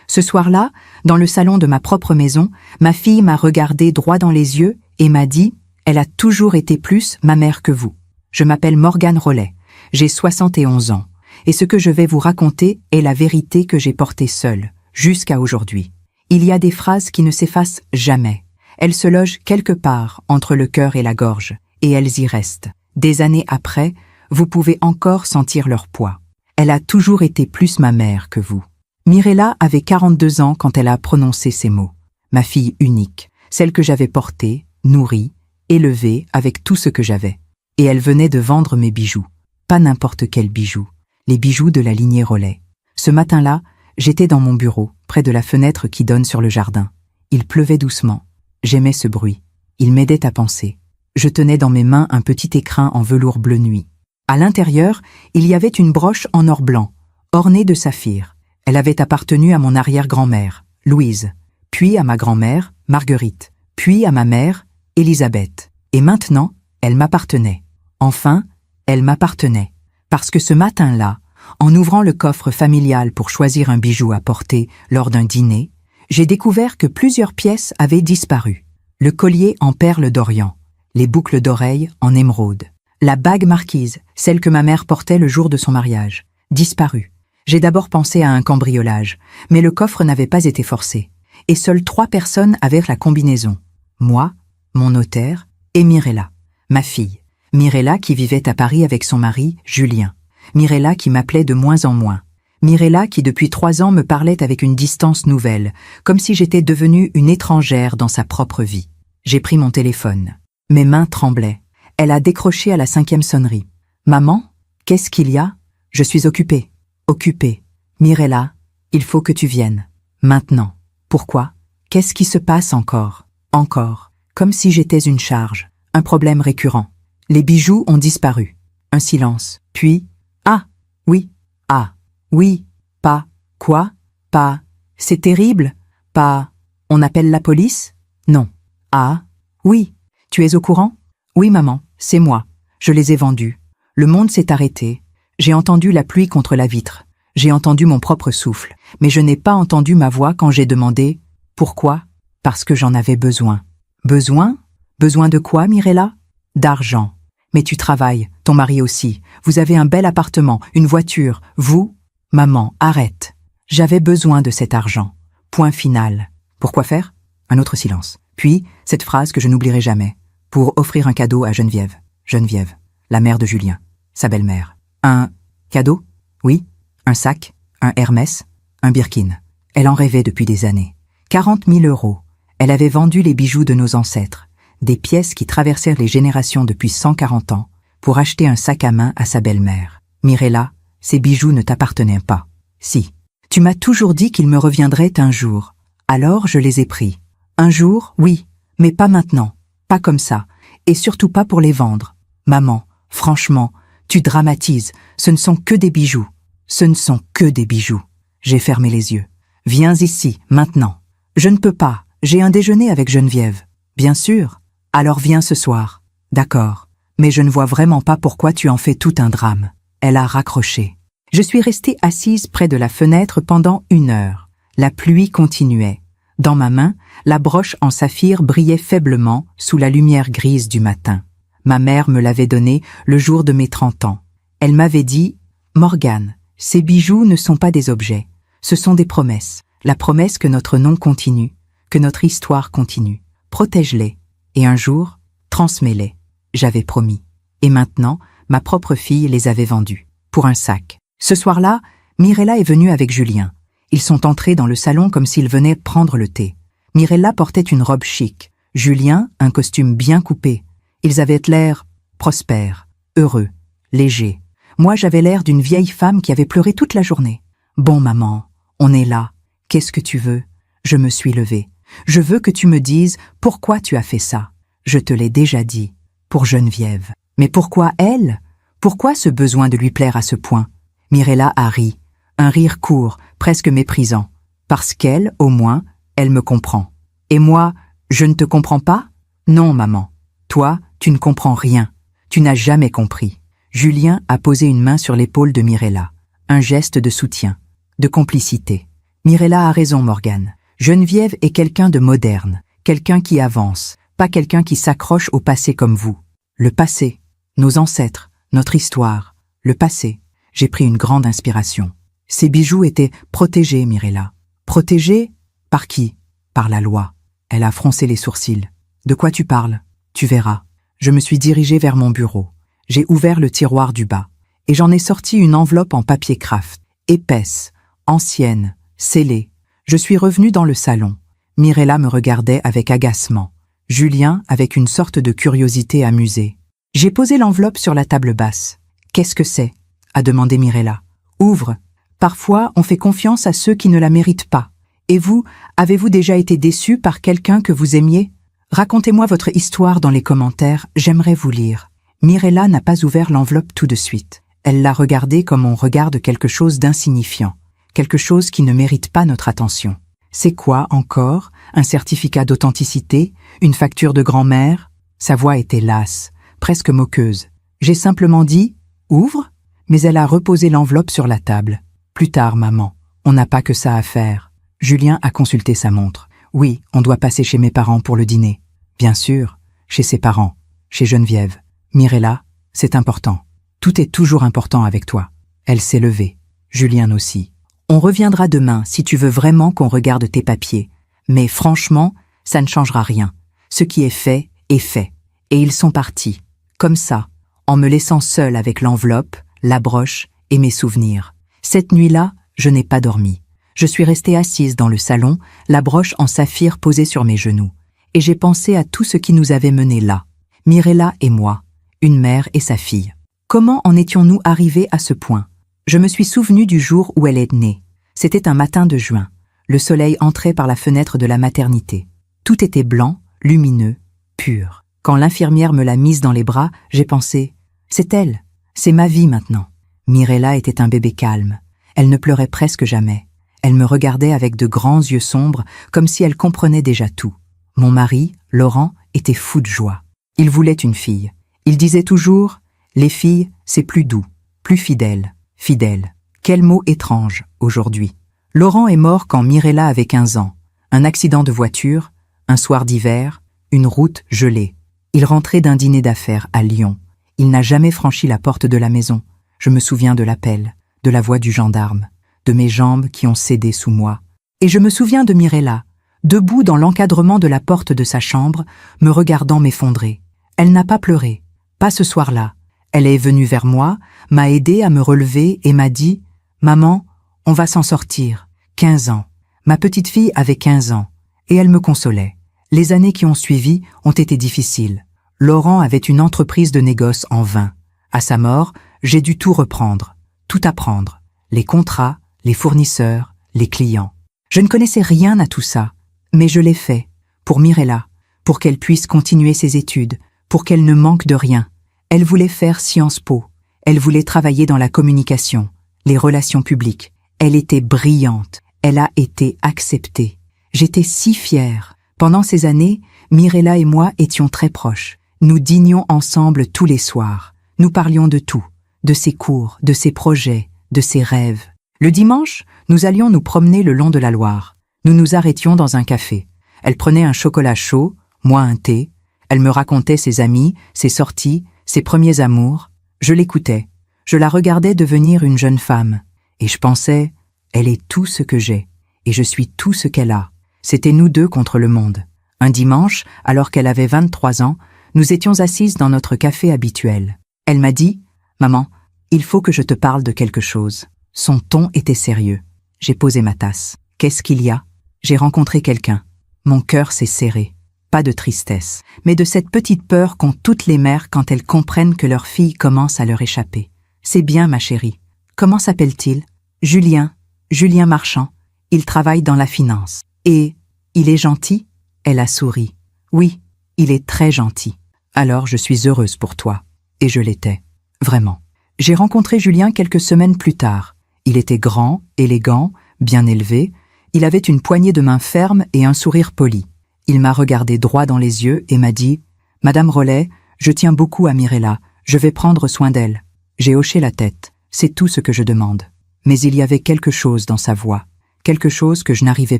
Ce soir-là, dans le salon de ma propre maison, ma fille m'a regardé droit dans les yeux et m'a dit « Elle a toujours été plus ma mère que vous. Je m'appelle Morgane Rollet, j'ai 71 ans, et ce que je vais vous raconter est la vérité que j'ai portée seule, jusqu'à aujourd'hui. Il y a des phrases qui ne s'effacent jamais. Elles se logent quelque part entre le cœur et la gorge, et elles y restent. Des années après, vous pouvez encore sentir leur poids. Elle a toujours été plus ma mère que vous. » Mirella avait 42 ans quand elle a prononcé ces mots. Ma fille unique, celle que j'avais portée, nourrie, élevée avec tout ce que j'avais. Et elle venait de vendre mes bijoux. Pas n'importe quels bijoux, les bijoux de la lignée Rollet. Ce matin-là, j'étais dans mon bureau, près de la fenêtre qui donne sur le jardin. Il pleuvait doucement. J'aimais ce bruit. Il m'aidait à penser. Je tenais dans mes mains un petit écrin en velours bleu nuit. À l'intérieur, il y avait une broche en or blanc, ornée de saphirs. Elle avait appartenu à mon arrière-grand-mère, Louise, puis à ma grand-mère, Marguerite, puis à ma mère, Élisabeth. Et maintenant, elle m'appartenait. Enfin, elle m'appartenait. Parce que ce matin-là, en ouvrant le coffre familial pour choisir un bijou à porter lors d'un dîner, j'ai découvert que plusieurs pièces avaient disparu. Le collier en perles d'Orient, les boucles d'oreilles en émeraude, la bague marquise, celle que ma mère portait le jour de son mariage, disparue. J'ai d'abord pensé à un cambriolage, mais le coffre n'avait pas été forcé, et seules 3 personnes avaient la combinaison. Moi, mon notaire, et Mirella, ma fille. Mirella qui vivait à Paris avec son mari, Julien. Mirella qui m'appelait de moins en moins. Mirella qui depuis 3 ans me parlait avec une distance nouvelle, comme si j'étais devenue une étrangère dans sa propre vie. J'ai pris mon téléphone. Mes mains tremblaient. Elle a décroché à la 5e sonnerie. « Maman, qu'est-ce qu'il y a ? Je suis occupée. » Occupée. « Mirella, il faut que tu viennes. Maintenant. » Pourquoi ? Qu'est-ce qui se passe encore ? Encore. Comme si j'étais une charge. Un problème récurrent. Les bijoux ont disparu. Un silence. Puis, « Ah, oui. Ah, oui. Pas. Quoi ? Pas. C'est terrible. Pas. On appelle la police ? Non. Ah, oui. Tu es au courant ? Oui, maman, c'est moi. Je les ai vendus. Le monde s'est arrêté. J'ai entendu la pluie contre la vitre. J'ai entendu mon propre souffle. Mais je n'ai pas entendu ma voix quand j'ai demandé « Pourquoi ?» Parce que j'en avais besoin. Besoin ? Besoin de quoi, Mirella ? D'argent. Mais tu travailles, ton mari aussi. Vous avez un bel appartement, une voiture. Vous ? Maman, arrête. J'avais besoin de cet argent. Point final. Pourquoi faire ? Un autre silence. Puis, cette phrase que je n'oublierai jamais. Pour offrir un cadeau à Geneviève. Geneviève, la mère de Julien, sa belle-mère. Un cadeau ? Oui. Un sac, un Hermès, un Birkin. Elle en rêvait depuis des années. 40 000 €. Elle avait vendu les bijoux de nos ancêtres, des pièces qui traversèrent les générations depuis 140 ans, pour acheter un sac à main à sa belle-mère. Mirella, ces bijoux ne t'appartenaient pas. Si. Tu m'as toujours dit qu'ils me reviendraient un jour. Alors je les ai pris. Un jour, oui, mais pas maintenant. Pas comme ça. Et surtout pas pour les vendre. Maman, franchement, tu dramatises. Ce ne sont que des bijoux. Ce ne sont que des bijoux. J'ai fermé les yeux. Viens ici, maintenant. Je ne peux pas. J'ai un déjeuner avec Geneviève. Bien sûr. Alors viens ce soir. D'accord. Mais je ne vois vraiment pas pourquoi tu en fais tout un drame. Elle a raccroché. Je suis restée assise près de la fenêtre pendant 1 heure. La pluie continuait. Dans ma main, la broche en saphir brillait faiblement sous la lumière grise du matin. Ma mère me l'avait donnée le jour de mes 30 ans. Elle m'avait dit « Morgane, ces bijoux ne sont pas des objets, ce sont des promesses. La promesse que notre nom continue, que notre histoire continue. Protège-les, et un jour, transmets-les. » J'avais promis. Et maintenant, ma propre fille les avait vendus, pour un sac. Ce soir-là, Mirella est venue avec Julien. Ils sont entrés dans le salon comme s'ils venaient prendre le thé. Mirella portait une robe chic, Julien un costume bien coupé. Ils avaient l'air prospères, heureux, légers. Moi, j'avais l'air d'une vieille femme qui avait pleuré toute la journée. « Bon, maman, on est là. Qu'est-ce que tu veux ?» Je me suis levée. « Je veux que tu me dises pourquoi tu as fait ça. Je te l'ai déjà dit. Pour Geneviève. Mais pourquoi elle ? Pourquoi ce besoin de lui plaire à ce point ?» Mirella a ri. Un rire court, presque méprisant. Parce qu'elle, au moins, elle me comprend. Et moi, je ne te comprends pas ? Non, maman. Toi, tu ne comprends rien. Tu n'as jamais compris. Julien a posé une main sur l'épaule de Mirella. Un geste de soutien, de complicité. Mirella a raison, Morgane. Geneviève est quelqu'un de moderne, quelqu'un qui avance, pas quelqu'un qui s'accroche au passé comme vous. Le passé, nos ancêtres, notre histoire, le passé. J'ai pris une grande inspiration. Ces bijoux étaient protégés, Mirella. Protégés? Par qui? Par la loi. Elle a froncé les sourcils. De quoi tu parles? Tu verras. Je me suis dirigée vers mon bureau. J'ai ouvert le tiroir du bas. Et j'en ai sorti une enveloppe en papier craft, épaisse, ancienne, scellée. Je suis revenue dans le salon. Mirella me regardait avec agacement. Julien avec une sorte de curiosité amusée. J'ai posé l'enveloppe sur la table basse. « Qu'est-ce que c'est ?» a demandé Mirella. « Ouvre. Parfois, on fait confiance à ceux qui ne la méritent pas. Et vous, avez-vous déjà été déçu par quelqu'un que vous aimiez? Racontez-moi votre histoire dans les commentaires, j'aimerais vous lire. » Mirella n'a pas ouvert l'enveloppe tout de suite. Elle l'a regardée comme on regarde quelque chose d'insignifiant, quelque chose qui ne mérite pas notre attention. C'est quoi encore? Un certificat d'authenticité? Une facture de grand-mère? Sa voix était lasse, presque moqueuse. J'ai simplement dit « Ouvre ?» mais elle a reposé l'enveloppe sur la table. « Plus tard, maman, on n'a pas que ça à faire. » Julien a consulté sa montre. « Oui, on doit passer chez mes parents pour le dîner. » Bien sûr, chez ses parents, chez Geneviève. Mirella, c'est important. Tout est toujours important avec toi. Elle s'est levée. Julien aussi. On reviendra demain si tu veux vraiment qu'on regarde tes papiers. Mais franchement, ça ne changera rien. Ce qui est fait est fait. Et ils sont partis. Comme ça, en me laissant seule avec l'enveloppe, la broche et mes souvenirs. Cette nuit-là, je n'ai pas dormi. Je suis restée assise dans le salon, la broche en saphir posée sur mes genoux. Et j'ai pensé à tout ce qui nous avait menés là. Mirella et moi, une mère et sa fille. Comment en étions-nous arrivés à ce point? Je me suis souvenue du jour où elle est née. C'était un matin de juin. Le soleil entrait par la fenêtre de la maternité. Tout était blanc, lumineux, pur. Quand l'infirmière me l'a mise dans les bras, j'ai pensé « C'est elle, c'est ma vie maintenant ». Mirella était un bébé calme. Elle ne pleurait presque jamais. Elle me regardait avec de grands yeux sombres, comme si elle comprenait déjà tout. Mon mari, Laurent, était fou de joie. Il voulait une fille. Il disait toujours « Les filles, c'est plus doux, plus fidèle, fidèle ». Quel mot étrange, aujourd'hui. Laurent est mort quand Mirella avait 15 ans. Un accident de voiture, un soir d'hiver, une route gelée. Il rentrait d'un dîner d'affaires à Lyon. Il n'a jamais franchi la porte de la maison. Je me souviens de l'appel, de la voix du gendarme, de mes jambes qui ont cédé sous moi. Et je me souviens de Mirella, debout dans l'encadrement de la porte de sa chambre, me regardant m'effondrer. Elle n'a pas pleuré, pas ce soir-là. Elle est venue vers moi, m'a aidé à me relever et m'a dit « Maman, on va s'en sortir. 15 ans. » Ma petite fille avait 15 ans. Et elle me consolait. Les années qui ont suivi ont été difficiles. Laurent avait une entreprise de négoce en vin. À sa mort, j'ai dû tout reprendre, tout apprendre. Les contrats, les fournisseurs, les clients. Je ne connaissais rien à tout ça, mais je l'ai fait. Pour Mirella, pour qu'elle puisse continuer ses études, pour qu'elle ne manque de rien. Elle voulait faire Sciences Po. Elle voulait travailler dans la communication, les relations publiques. Elle était brillante. Elle a été acceptée. J'étais si fière. Pendant ces années, Mirella et moi étions très proches. Nous dînions ensemble tous les soirs. Nous parlions de tout, de ses cours, de ses projets, de ses rêves. Le dimanche, nous allions nous promener le long de la Loire. Nous nous arrêtions dans un café. Elle prenait un chocolat chaud, moi un thé. Elle me racontait ses amis, ses sorties, ses premiers amours. Je l'écoutais. Je la regardais devenir une jeune femme. Et je pensais, elle est tout ce que j'ai. Et je suis tout ce qu'elle a. C'était nous deux contre le monde. Un dimanche, alors qu'elle avait 23 ans, nous étions assises dans notre café habituel. Elle m'a dit « Maman, il faut que je te parle de quelque chose. » Son ton était sérieux. J'ai posé ma tasse. « Qu'est-ce qu'il y a ?» J'ai rencontré quelqu'un. Mon cœur s'est serré. Pas de tristesse, mais de cette petite peur qu'ont toutes les mères quand elles comprennent que leur fille commence à leur échapper. « C'est bien, ma chérie. Comment s'appelle-t-il ?»« Julien. Julien Marchand. Il travaille dans la finance. Et il est gentil ?» Elle a souri. « Oui, il est très gentil. Alors je suis heureuse pour toi. » Et je l'étais. Vraiment. J'ai rencontré Julien quelques semaines plus tard. Il était grand, élégant, bien élevé. Il avait une poignée de main ferme et un sourire poli. Il m'a regardé droit dans les yeux et m'a dit « Madame Rollet, je tiens beaucoup à Mirella. Je vais prendre soin d'elle. » J'ai hoché la tête. C'est tout ce que je demande. Mais il y avait quelque chose dans sa voix. quelque chose que je n'arrivais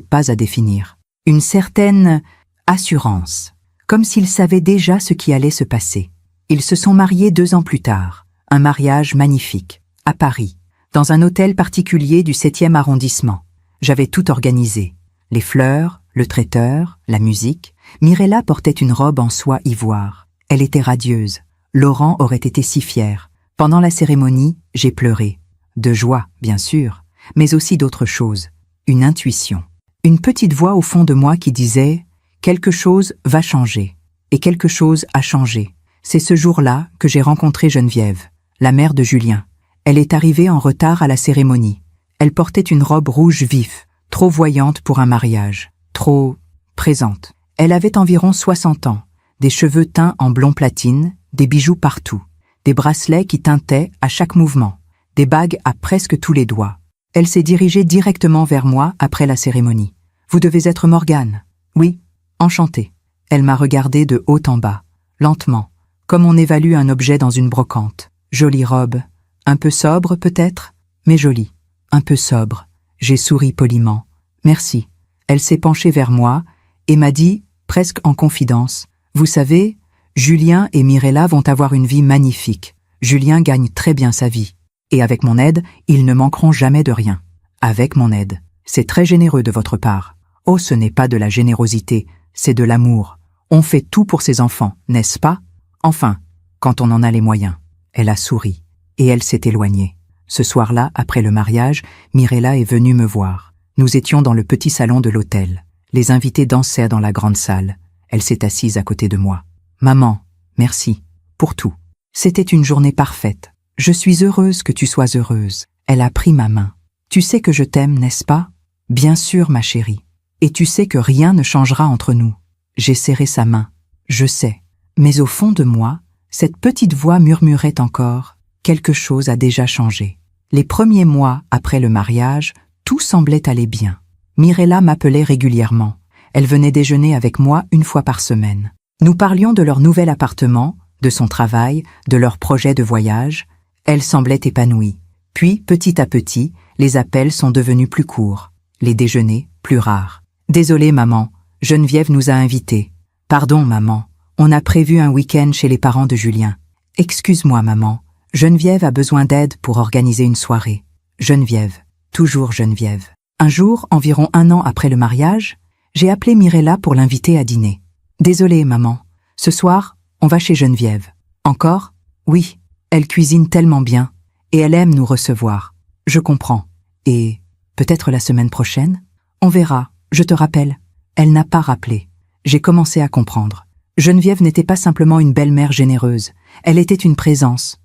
pas à définir. Une certaine assurance, comme s'ils savaient déjà ce qui allait se passer. Ils se sont mariés 2 ans plus tard, un mariage magnifique, à Paris, dans un hôtel particulier du 7e arrondissement. J'avais tout organisé, les fleurs, le traiteur, la musique. Mirella portait une robe en soie ivoire. Elle était radieuse. Laurent aurait été si fier. Pendant la cérémonie, j'ai pleuré. De joie, bien sûr, mais aussi d'autres choses. Une intuition. Une petite voix au fond de moi qui disait « Quelque chose va changer. » Et quelque chose a changé. C'est ce jour-là que j'ai rencontré Geneviève, la mère de Julien. Elle est arrivée en retard à la cérémonie. Elle portait une robe rouge vif, trop voyante pour un mariage, trop présente. Elle avait environ 60 ans, des cheveux teints en blond platine, des bijoux partout, des bracelets qui tintaient à chaque mouvement, des bagues à presque tous les doigts. Elle s'est dirigée directement vers moi après la cérémonie. « Vous devez être Morgane. »« Oui, enchantée. » Elle m'a regardé de haut en bas, lentement, comme on évalue un objet dans une brocante. Jolie robe, un peu sobre peut-être, mais jolie. Un peu sobre. J'ai souri poliment. « Merci. » Elle s'est penchée vers moi et m'a dit, presque en confidence, « Vous savez, Julien et Mirella vont avoir une vie magnifique. Julien gagne très bien sa vie. Et avec mon aide, ils ne manqueront jamais de rien. Avec mon aide. C'est très généreux de votre part. Oh, ce n'est pas de la générosité, c'est de l'amour. On fait tout pour ses enfants, n'est-ce pas? Enfin, quand on en a les moyens. » Elle a souri. Et elle s'est éloignée. Ce soir-là, après le mariage, Mirella est venue me voir. Nous étions dans le petit salon de l'hôtel. Les invités dansaient dans la grande salle. Elle s'est assise à côté de moi. « Maman, merci. Pour tout. C'était une journée parfaite. Je suis heureuse que tu sois heureuse. » Elle a pris ma main. « Tu sais que je t'aime, n'est-ce pas? »« Bien sûr, ma chérie. Et tu sais que rien ne changera entre nous. » J'ai serré sa main. Je sais. Mais au fond de moi, cette petite voix murmurait encore « Quelque chose a déjà changé. » Les premiers mois après le mariage, tout semblait aller bien. Mirella m'appelait régulièrement. Elle venait déjeuner avec moi 1 fois par semaine. Nous parlions de leur nouvel appartement, de son travail, de leurs projets de voyage. Elle semblait épanouie. Puis, petit à petit, les appels sont devenus plus courts, les déjeuners plus rares. « Désolée, maman, Geneviève nous a invités. »« Pardon, maman, on a prévu un week-end chez les parents de Julien. »« Excuse-moi, maman, Geneviève a besoin d'aide pour organiser une soirée. »« Geneviève, toujours Geneviève. » Un jour, environ 1 an après le mariage, j'ai appelé Mirella pour l'inviter à dîner. « Désolée, maman, ce soir, on va chez Geneviève. »« Encore ? » ?»« Oui, elle cuisine tellement bien, et elle aime nous recevoir. »« Je comprends. Et peut-être la semaine prochaine ? » ?»« On verra, je te rappelle. » Elle n'a pas rappelé. J'ai commencé à comprendre. Geneviève n'était pas simplement une belle-mère généreuse, elle était une présence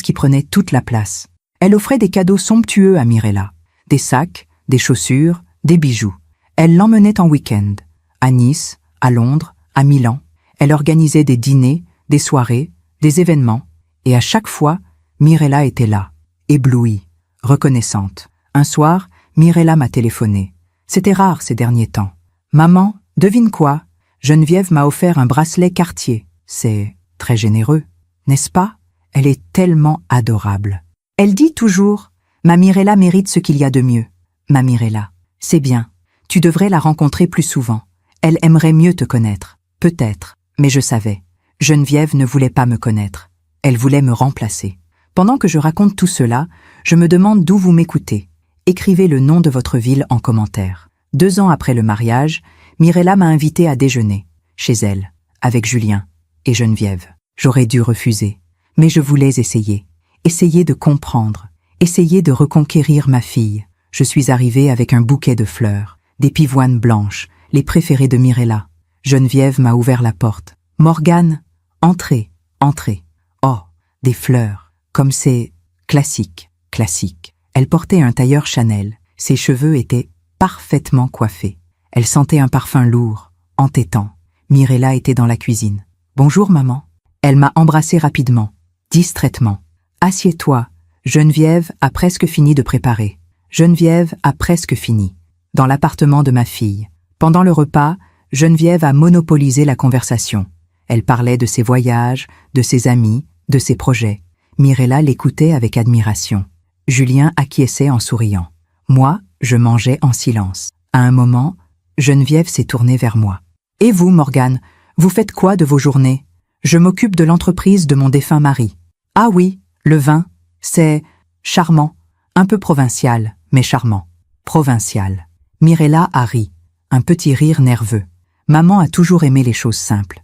qui prenait toute la place. Elle offrait des cadeaux somptueux à Mirella, des sacs, des chaussures, des bijoux. Elle l'emmenait en week-end, à Nice, à Londres, à Milan. Elle organisait des dîners, des soirées, des événements, et à chaque fois, Mirella était là, éblouie, reconnaissante. Un soir, Mirella m'a téléphoné. C'était rare ces derniers temps. « Maman, devine quoi? Geneviève m'a offert un bracelet Cartier. C'est très généreux, n'est-ce pas? Elle est tellement adorable. Elle dit toujours « Ma Mirella mérite ce qu'il y a de mieux. » Ma Mirella, c'est bien. Tu devrais la rencontrer plus souvent. Elle aimerait mieux te connaître. Peut-être, mais je savais. Geneviève ne voulait pas me connaître. Elle voulait me remplacer. Pendant que je raconte tout cela, je me demande d'où vous m'écoutez. Écrivez le nom de votre ville en commentaire. 2 ans après le mariage, Mirella m'a invité à déjeuner, chez elle, avec Julien et Geneviève. J'aurais dû refuser, mais je voulais essayer. Essayer de comprendre, essayer de reconquérir ma fille. Je suis arrivée avec un bouquet de fleurs, des pivoines blanches, les préférées de Mirella. Geneviève m'a ouvert la porte. « Morgane, entrez, entrez. » Oh, des fleurs, comme c'est classique, classique. Elle portait un tailleur Chanel, ses cheveux étaient parfaitement coiffés. Elle sentait un parfum lourd, entêtant. Mirella était dans la cuisine. « Bonjour, maman. » Elle m'a embrassé rapidement, distraitement. « Assieds-toi. Geneviève a presque fini de préparer. » Geneviève a presque fini. Dans l'appartement de ma fille. Pendant le repas, Geneviève a monopolisé la conversation. Elle parlait de ses voyages, de ses amis, de ses projets. Mirella l'écoutait avec admiration. Julien acquiesçait en souriant. Moi, Je mangeais en silence. À un moment, Geneviève s'est tournée vers moi. « Et vous, Morgane, vous faites quoi de vos journées ? Je m'occupe de l'entreprise de mon défunt mari. »« Ah oui, le vin, c'est charmant, un peu provincial, mais charmant. » Provincial. Mirella a ri, un petit rire nerveux. Maman a toujours aimé les choses simples,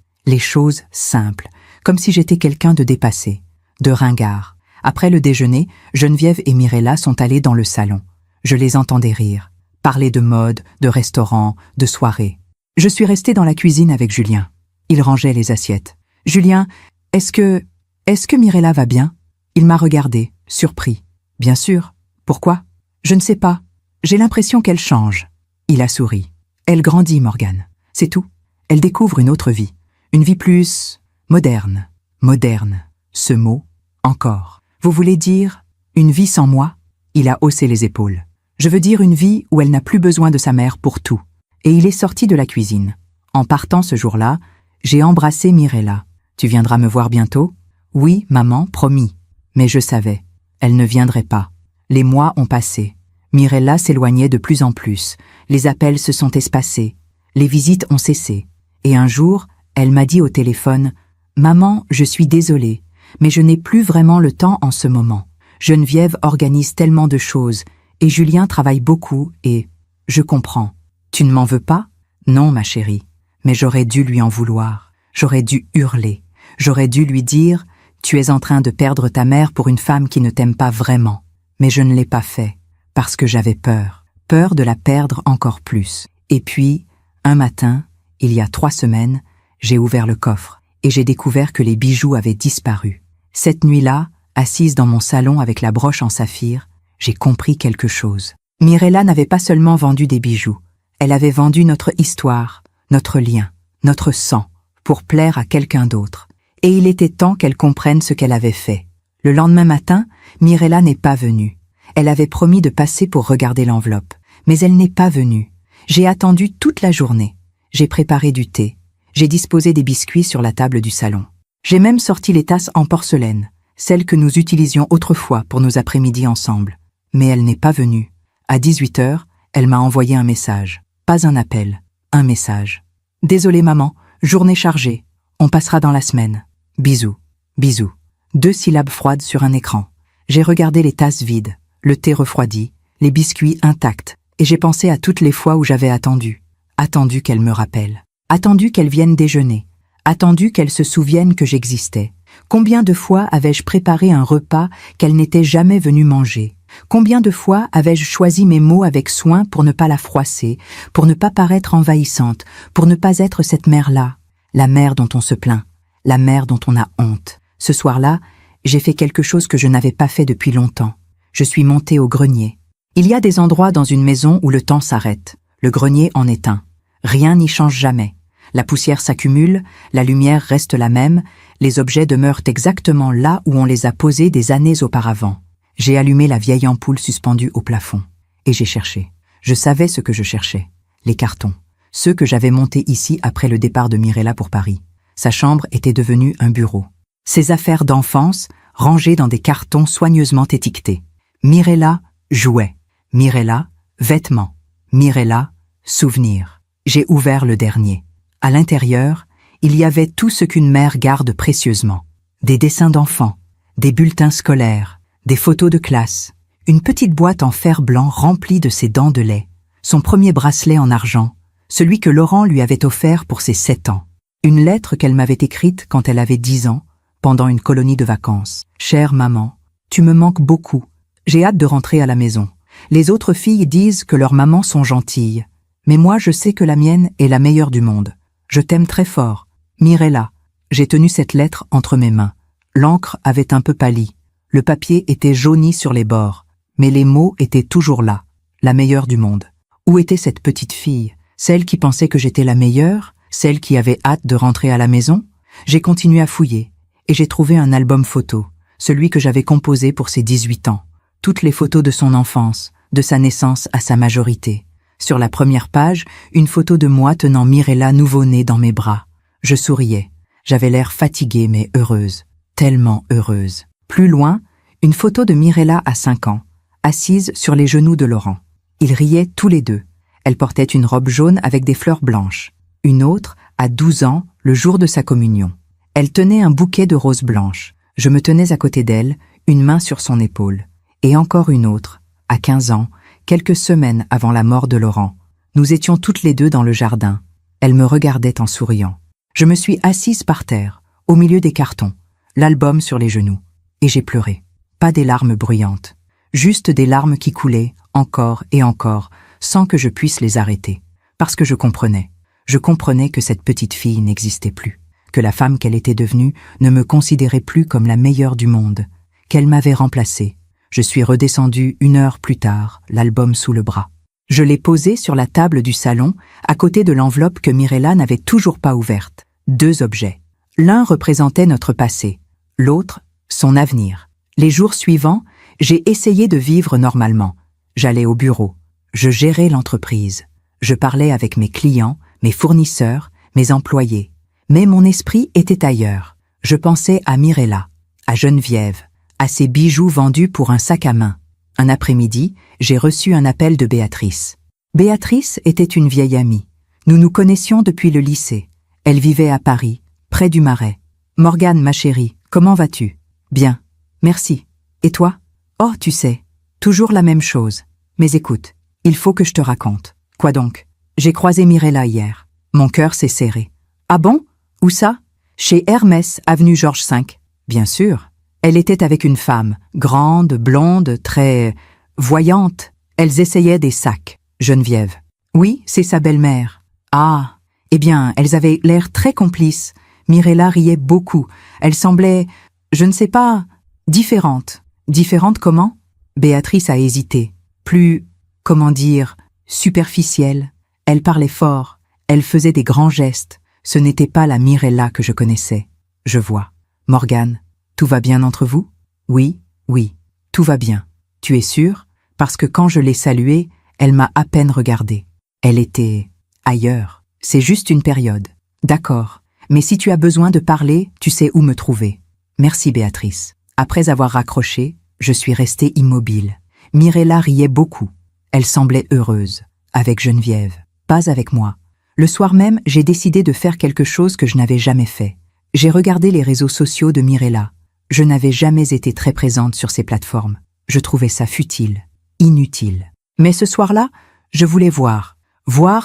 comme si j'étais quelqu'un de dépassé, de ringard. Après le déjeuner, Geneviève et Mirella sont allées dans le salon. Je les entendais rire, parler de mode, de restaurant, de soirée. Je suis restée dans la cuisine avec Julien. Il rangeait les assiettes. « Julien, est-ce que Mirella va bien ?» Il m'a regardé, surpris. « Bien sûr. Pourquoi ? » « Je ne sais pas. J'ai l'impression qu'elle change. » Il a souri. « Elle grandit, Morgane. C'est tout. Elle découvre une autre vie. Une vie plus moderne. Moderne. Ce mot, encore. Vous voulez dire une vie sans moi ? » Il a haussé les épaules. « Je veux dire une vie où elle n'a plus besoin de sa mère pour tout. » Et il est sorti de la cuisine. En partant ce jour-là, j'ai embrassé Mirella. « Tu viendras me voir bientôt ? » « Oui, maman, promis. » Mais je savais. Elle ne viendrait pas. Les mois ont passé. Mirella s'éloignait de plus en plus. Les appels se sont espacés. Les visites ont cessé. Et un jour, elle m'a dit au téléphone « Maman, je suis désolée, mais je n'ai plus vraiment le temps en ce moment. Geneviève organise tellement de choses, et Julien travaille beaucoup, et... Je comprends. Tu ne m'en veux pas ? Non, ma chérie. Mais j'aurais dû lui en vouloir. J'aurais dû hurler. J'aurais dû lui dire « Tu es en train de perdre ta mère pour une femme qui ne t'aime pas vraiment. » Mais je ne l'ai pas fait, parce que j'avais peur. Peur de la perdre encore plus. Et puis, un matin, il y a 3 semaines, j'ai ouvert le coffre, et j'ai découvert que les bijoux avaient disparu. Cette nuit-là, assise dans mon salon avec la broche en saphir, j'ai compris quelque chose. Mirella n'avait pas seulement vendu des bijoux, elle avait vendu notre histoire, notre lien, notre sang, pour plaire à quelqu'un d'autre. Et il était temps qu'elle comprenne ce qu'elle avait fait. Le lendemain matin, Mirella n'est pas venue. Elle avait promis de passer pour regarder l'enveloppe, mais elle n'est pas venue. J'ai attendu toute la journée. J'ai préparé du thé. J'ai disposé des biscuits sur la table du salon. J'ai même sorti les tasses en porcelaine, celles que nous utilisions autrefois pour nos après-midi ensemble. Mais elle n'est pas venue. À 18h, elle m'a envoyé un message. Pas un appel, un message. « Désolée maman, journée chargée. On passera dans la semaine. Bisous, bisous. » 2 syllabes froides sur un écran. J'ai regardé les tasses vides, le thé refroidi, les biscuits intacts, et j'ai pensé à toutes les fois où j'avais attendu. Attendu qu'elle me rappelle. Attendu qu'elle vienne déjeuner. Attendu qu'elle se souvienne que j'existais. Combien de fois avais-je préparé un repas qu'elle n'était jamais venue manger ? Combien de fois avais-je choisi mes mots avec soin pour ne pas la froisser, pour ne pas paraître envahissante, pour ne pas être cette mère-là, la mère dont on se plaint, la mère dont on a honte. Ce soir-là, j'ai fait quelque chose que je n'avais pas fait depuis longtemps. Je suis montée au grenier. Il y a des endroits dans une maison où le temps s'arrête. Le grenier en est un. Rien n'y change jamais. La poussière s'accumule, la lumière reste la même, les objets demeurent exactement là où on les a posés des années auparavant. J'ai allumé la vieille ampoule suspendue au plafond. Et j'ai cherché. Je savais ce que je cherchais. Les cartons. Ceux que j'avais montés ici après le départ de Mirella pour Paris. Sa chambre était devenue un bureau. Ses affaires d'enfance, rangées dans des cartons soigneusement étiquetés. Mirella, jouets. Mirella, vêtements. Mirella, souvenirs. J'ai ouvert le dernier. À l'intérieur, il y avait tout ce qu'une mère garde précieusement. Des dessins d'enfants, des bulletins scolaires, des photos de classe, une petite boîte en fer blanc remplie de ses dents de lait, son premier bracelet en argent, celui que Laurent lui avait offert pour ses 7 ans, une lettre qu'elle m'avait écrite quand elle avait 10 ans, pendant une colonie de vacances. « Chère maman, tu me manques beaucoup. J'ai hâte de rentrer à la maison. Les autres filles disent que leurs mamans sont gentilles, mais moi je sais que la mienne est la meilleure du monde. Je t'aime très fort. Mirella. » J'ai tenu cette lettre entre mes mains. L'encre avait un peu pâli. Le papier était jauni sur les bords, mais les mots étaient toujours là, la meilleure du monde. Où était cette petite fille, celle qui pensait que j'étais la meilleure, celle qui avait hâte de rentrer à la maison? J'ai continué à fouiller, et j'ai trouvé un album photo, celui que j'avais composé pour ses 18 ans. Toutes les photos de son enfance, de sa naissance à sa majorité. Sur la première page, une photo de moi tenant Mirella nouveau-née dans mes bras. Je souriais. J'avais l'air fatiguée mais heureuse, tellement heureuse. Plus loin, une photo de Mirella à 5 ans, assise sur les genoux de Laurent. Ils riaient tous les deux. Elle portait une robe jaune avec des fleurs blanches. Une autre, à 12 ans, le jour de sa communion. Elle tenait un bouquet de roses blanches. Je me tenais à côté d'elle, une main sur son épaule. Et encore une autre, à 15 ans, quelques semaines avant la mort de Laurent. Nous étions toutes les deux dans le jardin. Elle me regardait en souriant. Je me suis assise par terre, au milieu des cartons, l'album sur les genoux. Et j'ai pleuré. Pas des larmes bruyantes. Juste des larmes qui coulaient, encore et encore, sans que je puisse les arrêter. Parce que je comprenais. Je comprenais que cette petite fille n'existait plus. Que la femme qu'elle était devenue ne me considérait plus comme la meilleure du monde. Qu'elle m'avait remplacée. Je suis redescendue 1 heure plus tard, l'album sous le bras. Je l'ai posé sur la table du salon, à côté de l'enveloppe que Mirella n'avait toujours pas ouverte. 2 objets. L'un représentait notre passé, l'autre, son avenir. Les jours suivants, j'ai essayé de vivre normalement. J'allais au bureau. Je gérais l'entreprise. Je parlais avec mes clients, mes fournisseurs, mes employés. Mais mon esprit était ailleurs. Je pensais à Mirella, à Geneviève, à ses bijoux vendus pour un sac à main. Un après-midi, j'ai reçu un appel de Béatrice. Béatrice était une vieille amie. Nous nous connaissions depuis le lycée. Elle vivait à Paris, près du Marais. « Morgane, ma chérie, comment vas-tu ?»« Bien, merci. Et toi ?»« Oh, tu sais, toujours la même chose. Mais écoute, il faut que je te raconte. »« Quoi donc ?»« J'ai croisé Mirella hier. Mon cœur s'est serré. »« Ah bon? Où ça ?»« Chez Hermès, avenue Georges V. »« Bien sûr. Elle était avec une femme, grande, blonde, très voyante. Elles essayaient des sacs. Geneviève. Oui, c'est sa belle-mère. Ah, eh bien, elles avaient l'air très complices. Mirella riait beaucoup. Elle semblait, je ne sais pas, différente. Différente comment? Béatrice a hésité. Plus, comment dire, superficielle. Elle parlait fort. Elle faisait des grands gestes. Ce n'était pas la Mirella que je connaissais. Je vois. Morgane. Tout va bien entre vous? Oui, oui, tout va bien. Tu es sûre? Parce que quand je l'ai saluée, elle m'a à peine regardée. Elle était ailleurs. C'est juste une période. D'accord. Mais si tu as besoin de parler, tu sais où me trouver. Merci Béatrice. Après avoir raccroché, je suis restée immobile. Mirella riait beaucoup. Elle semblait heureuse. Avec Geneviève. Pas avec moi. Le soir même, j'ai décidé de faire quelque chose que je n'avais jamais fait. J'ai regardé les réseaux sociaux de Mirella. Je n'avais jamais été très présente sur ces plateformes. Je trouvais ça futile, inutile. Mais ce soir-là, je voulais voir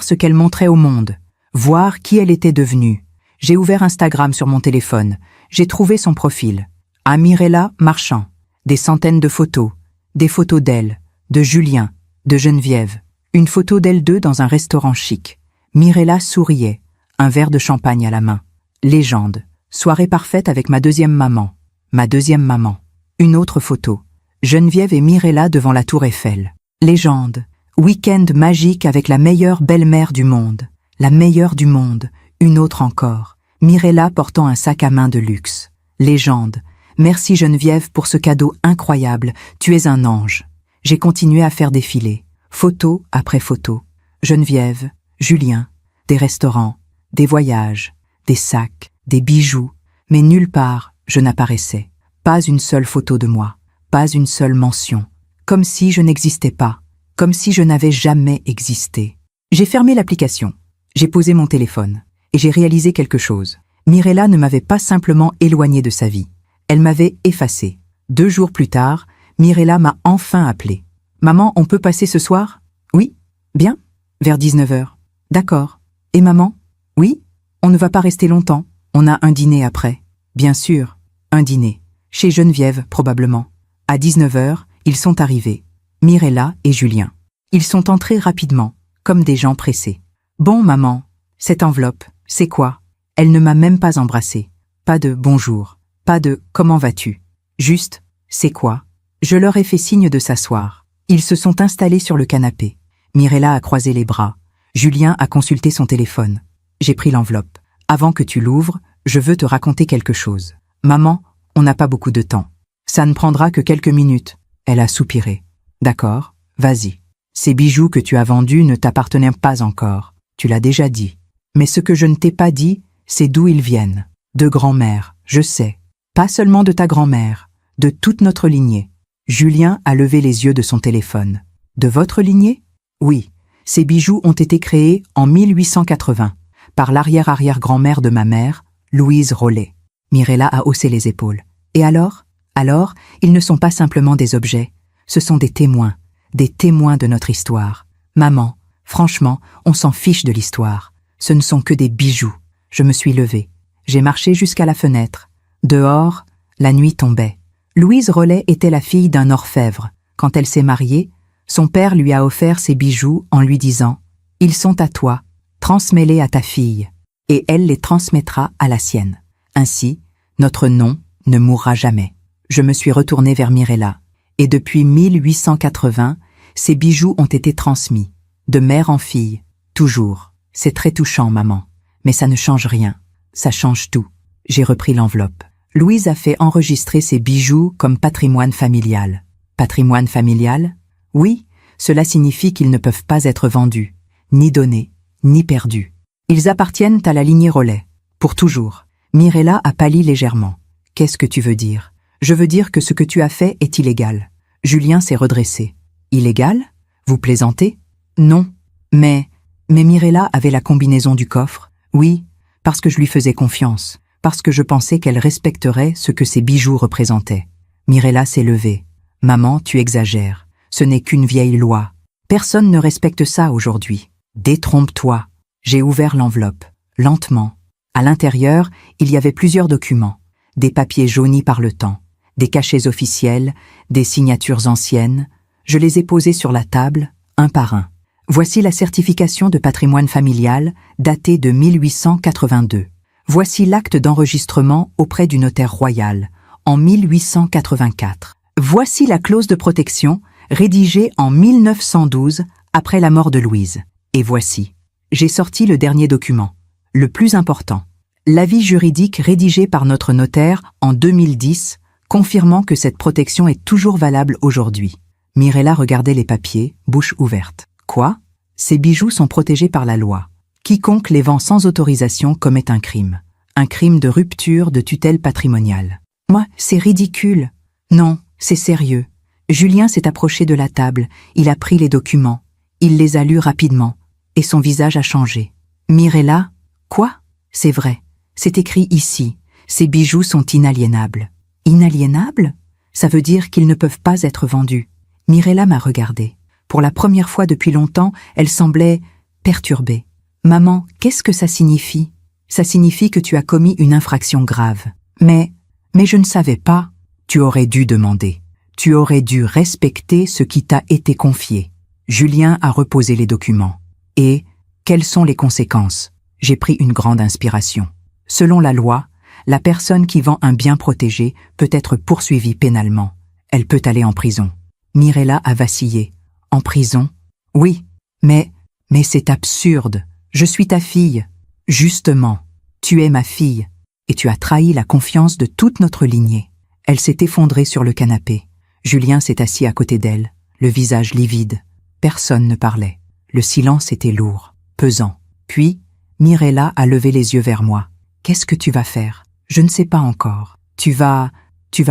ce qu'elle montrait au monde, voir qui elle était devenue. J'ai ouvert Instagram sur mon téléphone. J'ai trouvé son profil. À Mirella Marchand. Des centaines de photos. Des photos d'elle, de Julien, de Geneviève. Une photo d'elles deux dans un restaurant chic. Mirella souriait, un verre de champagne à la main. Légende. Soirée parfaite avec ma deuxième maman. Ma deuxième maman. Une autre photo. Geneviève et Mirella devant la tour Eiffel. Légende. Week-end magique avec la meilleure belle-mère du monde. La meilleure du monde. Une autre encore. Mirella portant un sac à main de luxe. Légende. Merci Geneviève pour ce cadeau incroyable. Tu es un ange. J'ai continué à faire défiler. Photo après photo. Geneviève, Julien, des restaurants, des voyages, des sacs, des bijoux. Mais nulle part, je n'apparaissais. Pas une seule photo de moi. Pas une seule mention. Comme si je n'existais pas. Comme si je n'avais jamais existé. J'ai fermé l'application. J'ai posé mon téléphone. Et j'ai réalisé quelque chose. Mirella ne m'avait pas simplement éloignée de sa vie. Elle m'avait effacée. 2 jours plus tard, Mirella m'a enfin appelée. « Maman, on peut passer ce soir ?»« Oui. Bien. Vers 19h. »« D'accord. Et maman ?»« Oui. On ne va pas rester longtemps. On a un dîner après. »« Bien sûr. Un dîner. Chez Geneviève, probablement. » À 19h, ils sont arrivés. Mirella et Julien. Ils sont entrés rapidement, comme des gens pressés. « Bon, maman, cette enveloppe, c'est quoi ?» Elle ne m'a même pas embrassée. Pas de « bonjour », pas de « comment vas-tu ?» Juste « c'est quoi ?» Je leur ai fait signe de s'asseoir. Ils se sont installés sur le canapé. Mirella a croisé les bras. Julien a consulté son téléphone. J'ai pris l'enveloppe. « Avant que tu l'ouvres, je veux te raconter quelque chose. Maman, on n'a pas beaucoup de temps. Ça ne prendra que quelques minutes. » Elle a soupiré. « D'accord, vas-y. Ces bijoux que tu as vendus ne t'appartenaient pas encore. Tu l'as déjà dit. Mais ce que je ne t'ai pas dit, c'est d'où ils viennent. De grand-mère, je sais. Pas seulement de ta grand-mère, de toute notre lignée. » Julien a levé les yeux de son téléphone. « De votre lignée ?» Oui, ces bijoux ont été créés en 1880 par l'arrière-arrière-grand-mère de ma mère, Louise Rollet. Mirella a haussé les épaules. Et alors, ils ne sont pas simplement des objets, ce sont des témoins de notre histoire. Maman, franchement, on s'en fiche de l'histoire. Ce ne sont que des bijoux. Je me suis levée. J'ai marché jusqu'à la fenêtre. Dehors, la nuit tombait. Louise Rollet était la fille d'un orfèvre. Quand elle s'est mariée, son père lui a offert ses bijoux en lui disant « Ils sont à toi, transmets-les à ta fille, et elle les transmettra à la sienne. Ainsi, notre nom ne mourra jamais. » Je me suis retournée vers Mirella, et depuis 1880, ces bijoux ont été transmis, de mère en fille, toujours. C'est très touchant, maman, mais ça ne change rien, ça change tout. J'ai repris l'enveloppe. Louise a fait enregistrer ses bijoux comme patrimoine familial. Patrimoine familial? Oui, cela signifie qu'ils ne peuvent pas être vendus, ni donnés, ni perdus. Ils appartiennent à la lignée Rollet, pour toujours. Mirella a pâli légèrement. Qu'est-ce que tu veux dire? Je veux dire que ce que tu as fait est illégal. Julien s'est redressé. Illégal? Vous plaisantez? Non. Mais Mirella avait la combinaison du coffre. Oui, parce que je lui faisais confiance, parce que je pensais qu'elle respecterait ce que ces bijoux représentaient. Mirella s'est levée. Maman, tu exagères. Ce n'est qu'une vieille loi. Personne ne respecte ça aujourd'hui. Détrompe-toi. J'ai ouvert l'enveloppe, lentement. À l'intérieur, il y avait plusieurs documents. Des papiers jaunis par le temps, des cachets officiels, des signatures anciennes. Je les ai posés sur la table, un par un. Voici la certification de patrimoine familial, datée de 1882. Voici l'acte d'enregistrement auprès du notaire royal, en 1884. Voici la clause de protection, rédigée en 1912, après la mort de Louise. Et voici. J'ai sorti le dernier document, le plus important. L'avis juridique rédigé par notre notaire en 2010, confirmant que cette protection est toujours valable aujourd'hui. Mirella regardait les papiers, bouche ouverte. Quoi? Ces bijoux sont protégés par la loi. Quiconque les vend sans autorisation commet un crime de rupture de tutelle patrimoniale. Moi, c'est ridicule. Non, c'est sérieux. Julien s'est approché de la table, il a pris les documents, il les a lus rapidement, et son visage a changé. Mirella? Quoi? C'est vrai, c'est écrit ici, ces bijoux sont inaliénables. Inaliénables? Ça veut dire qu'ils ne peuvent pas être vendus. Mirella m'a regardée. Pour la première fois depuis longtemps, elle semblait perturbée. Maman, qu'est-ce que ça signifie? Ça signifie que tu as commis une infraction grave. Mais je ne savais pas. Tu aurais dû demander. Tu aurais dû respecter ce qui t'a été confié. Julien a reposé les documents. Et quelles sont les conséquences? J'ai pris une grande inspiration. Selon la loi, la personne qui vend un bien protégé peut être poursuivie pénalement. Elle peut aller en prison. Mirella a vacillé. En prison? Oui, mais c'est absurde. Je suis ta fille. Justement, tu es ma fille, et tu as trahi la confiance de toute notre lignée. Elle s'est effondrée sur le canapé. Julien s'est assis à côté d'elle, le visage livide. Personne ne parlait. Le silence était lourd, pesant. Puis, Mirella a levé les yeux vers moi. Qu'est-ce que tu vas faire? Je ne sais pas encore. Tu vas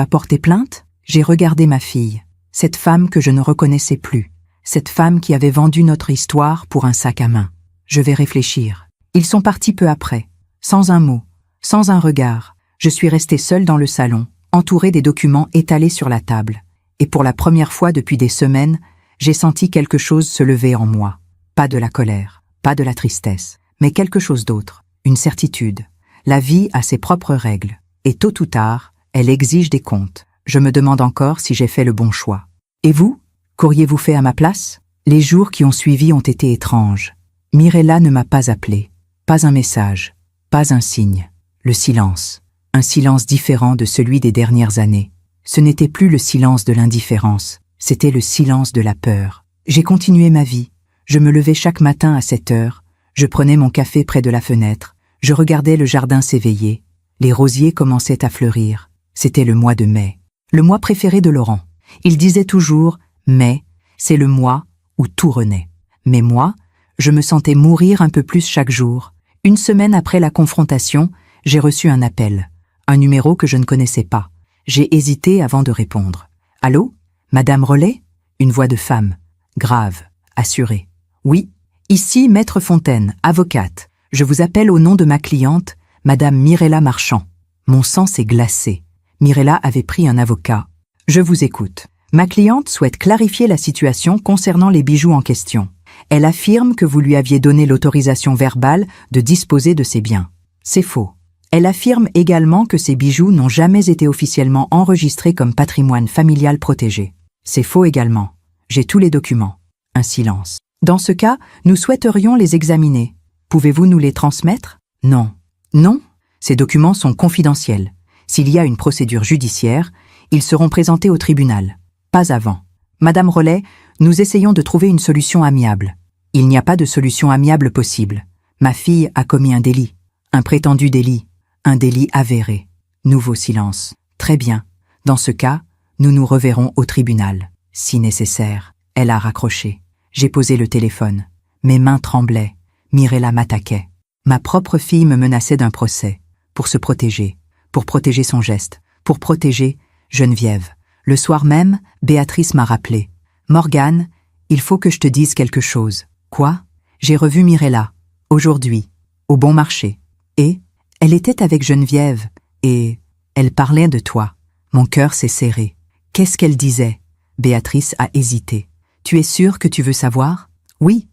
porter plainte? J'ai regardé ma fille, cette femme que je ne reconnaissais plus, cette femme qui avait vendu notre histoire pour un sac à main. Je vais réfléchir. Ils sont partis peu après, sans un mot, sans un regard. Je suis restée seule dans le salon, entourée des documents étalés sur la table. Et pour la première fois depuis des semaines, j'ai senti quelque chose se lever en moi. Pas de la colère, pas de la tristesse, mais quelque chose d'autre, une certitude. La vie a ses propres règles, et tôt ou tard, elle exige des comptes. Je me demande encore si j'ai fait le bon choix. Et vous? Qu'auriez-vous fait à ma place? Les jours qui ont suivi ont été étranges. Mirella ne m'a pas appelé. Pas un message, pas un signe. Le silence. Un silence différent de celui des dernières années. Ce n'était plus le silence de l'indifférence, c'était le silence de la peur. J'ai continué ma vie. Je me levais chaque matin à 7 heures, je prenais mon café près de la fenêtre, je regardais le jardin s'éveiller. Les rosiers commençaient à fleurir. C'était le mois de mai. Le mois préféré de Laurent. Il disait toujours « mai, c'est le mois où tout renaît ». Mais moi, je me sentais mourir un peu plus chaque jour. Une semaine après la confrontation, j'ai reçu un appel, un numéro que je ne connaissais pas. J'ai hésité avant de répondre. « Allô? Madame Rollet ?» Une voix de femme, grave, assurée. Oui, ici Maître Fontaine, avocate. Je vous appelle au nom de ma cliente, Madame Mirella Marchand. Mon sang s'est glacé. Mirella avait pris un avocat. Je vous écoute. Ma cliente souhaite clarifier la situation concernant les bijoux en question. Elle affirme que vous lui aviez donné l'autorisation verbale de disposer de ces biens. C'est faux. Elle affirme également que ces bijoux n'ont jamais été officiellement enregistrés comme patrimoine familial protégé. C'est faux également. J'ai tous les documents. Un silence. Dans ce cas, nous souhaiterions les examiner. Pouvez-vous nous les transmettre? Non. Non? Ces documents sont confidentiels. S'il y a une procédure judiciaire, ils seront présentés au tribunal. Pas avant. Madame Rollet, nous essayons de trouver une solution amiable. Il n'y a pas de solution amiable possible. Ma fille a commis un délit. Un prétendu délit. Un délit avéré. Nouveau silence. Très bien. Dans ce cas, nous nous reverrons au tribunal. Si nécessaire. Elle a raccroché. J'ai posé le téléphone. Mes mains tremblaient. Mirella m'attaquait. Ma propre fille me menaçait d'un procès. Pour se protéger. Pour protéger son geste. Pour protéger Geneviève. Le soir même, Béatrice m'a rappelé. « Morgane, il faut que je te dise quelque chose. »« Quoi ?» ?»« J'ai revu Mirella. Aujourd'hui. Au bon marché. Et elle était avec Geneviève. Et elle parlait de toi. Mon cœur s'est serré. Qu'est-ce qu'elle disait ?» Béatrice a hésité. « Tu es sûre que tu veux savoir ?»« Oui. »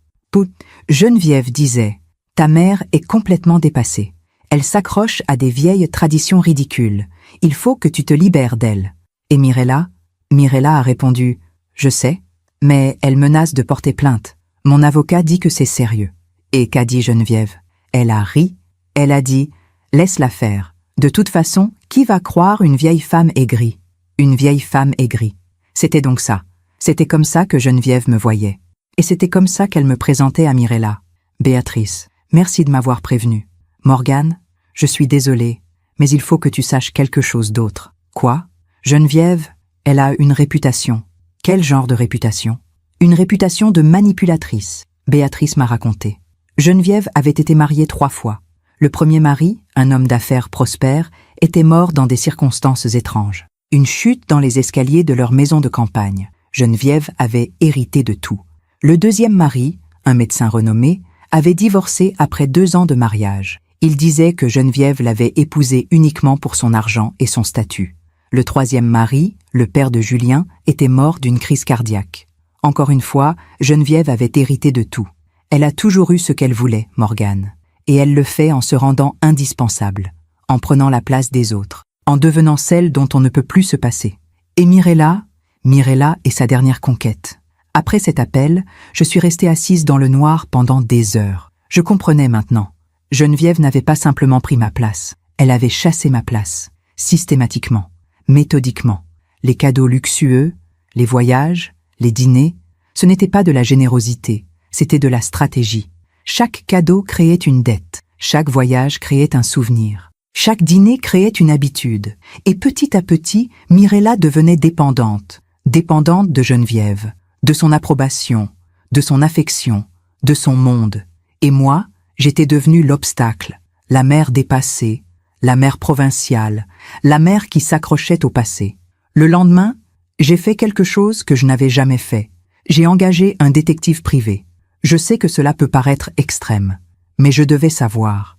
Geneviève disait. « Ta mère est complètement dépassée. Elle s'accroche à des vieilles traditions ridicules. Il faut que tu te libères d'elle. » Et Mirella a répondu « Je sais, mais elle menace de porter plainte. Mon avocat dit que c'est sérieux. » Et qu'a dit Geneviève? Elle a ri. Elle a dit « Laisse-la faire. De toute façon, qui va croire une vieille femme aigrie? Une vieille femme aigrie. » C'était donc ça. C'était comme ça que Geneviève me voyait. Et c'était comme ça qu'elle me présentait à Mirella. « Béatrice, merci de m'avoir prévenue. Morgane, je suis désolée, mais il faut que tu saches quelque chose d'autre. »« Quoi ? » ?»« Geneviève, elle a une réputation. » »« Quel genre de réputation ? » ?»« Une réputation de manipulatrice. » Béatrice m'a raconté. Geneviève avait été mariée 3 fois. Le premier mari, un homme d'affaires prospère, était mort dans des circonstances étranges. Une chute dans les escaliers de leur maison de campagne. Geneviève avait hérité de tout. Le deuxième mari, un médecin renommé, avait divorcé après 2 ans de mariage. Il disait que Geneviève l'avait épousé uniquement pour son argent et son statut. Le troisième mari, le père de Julien, était mort d'une crise cardiaque. Encore une fois, Geneviève avait hérité de tout. Elle a toujours eu ce qu'elle voulait, Morgane. Et elle le fait en se rendant indispensable, en prenant la place des autres, en devenant celle dont on ne peut plus se passer. Et Mirella est sa dernière conquête. Après cet appel, je suis restée assise dans le noir pendant des heures. Je comprenais maintenant. Geneviève n'avait pas simplement pris ma place. Elle avait chassé ma place, systématiquement, méthodiquement. Les cadeaux luxueux, les voyages, les dîners, ce n'était pas de la générosité, c'était de la stratégie. Chaque cadeau créait une dette, chaque voyage créait un souvenir. Chaque dîner créait une habitude. Et petit à petit, Mirella devenait dépendante. Dépendante de Geneviève, de son approbation, de son affection, de son monde. Et moi, j'étais devenue l'obstacle, la mère dépassée, la mère provinciale, la mère qui s'accrochait au passé. Le lendemain, j'ai fait quelque chose que je n'avais jamais fait. J'ai engagé un détective privé. Je sais que cela peut paraître extrême, mais je devais savoir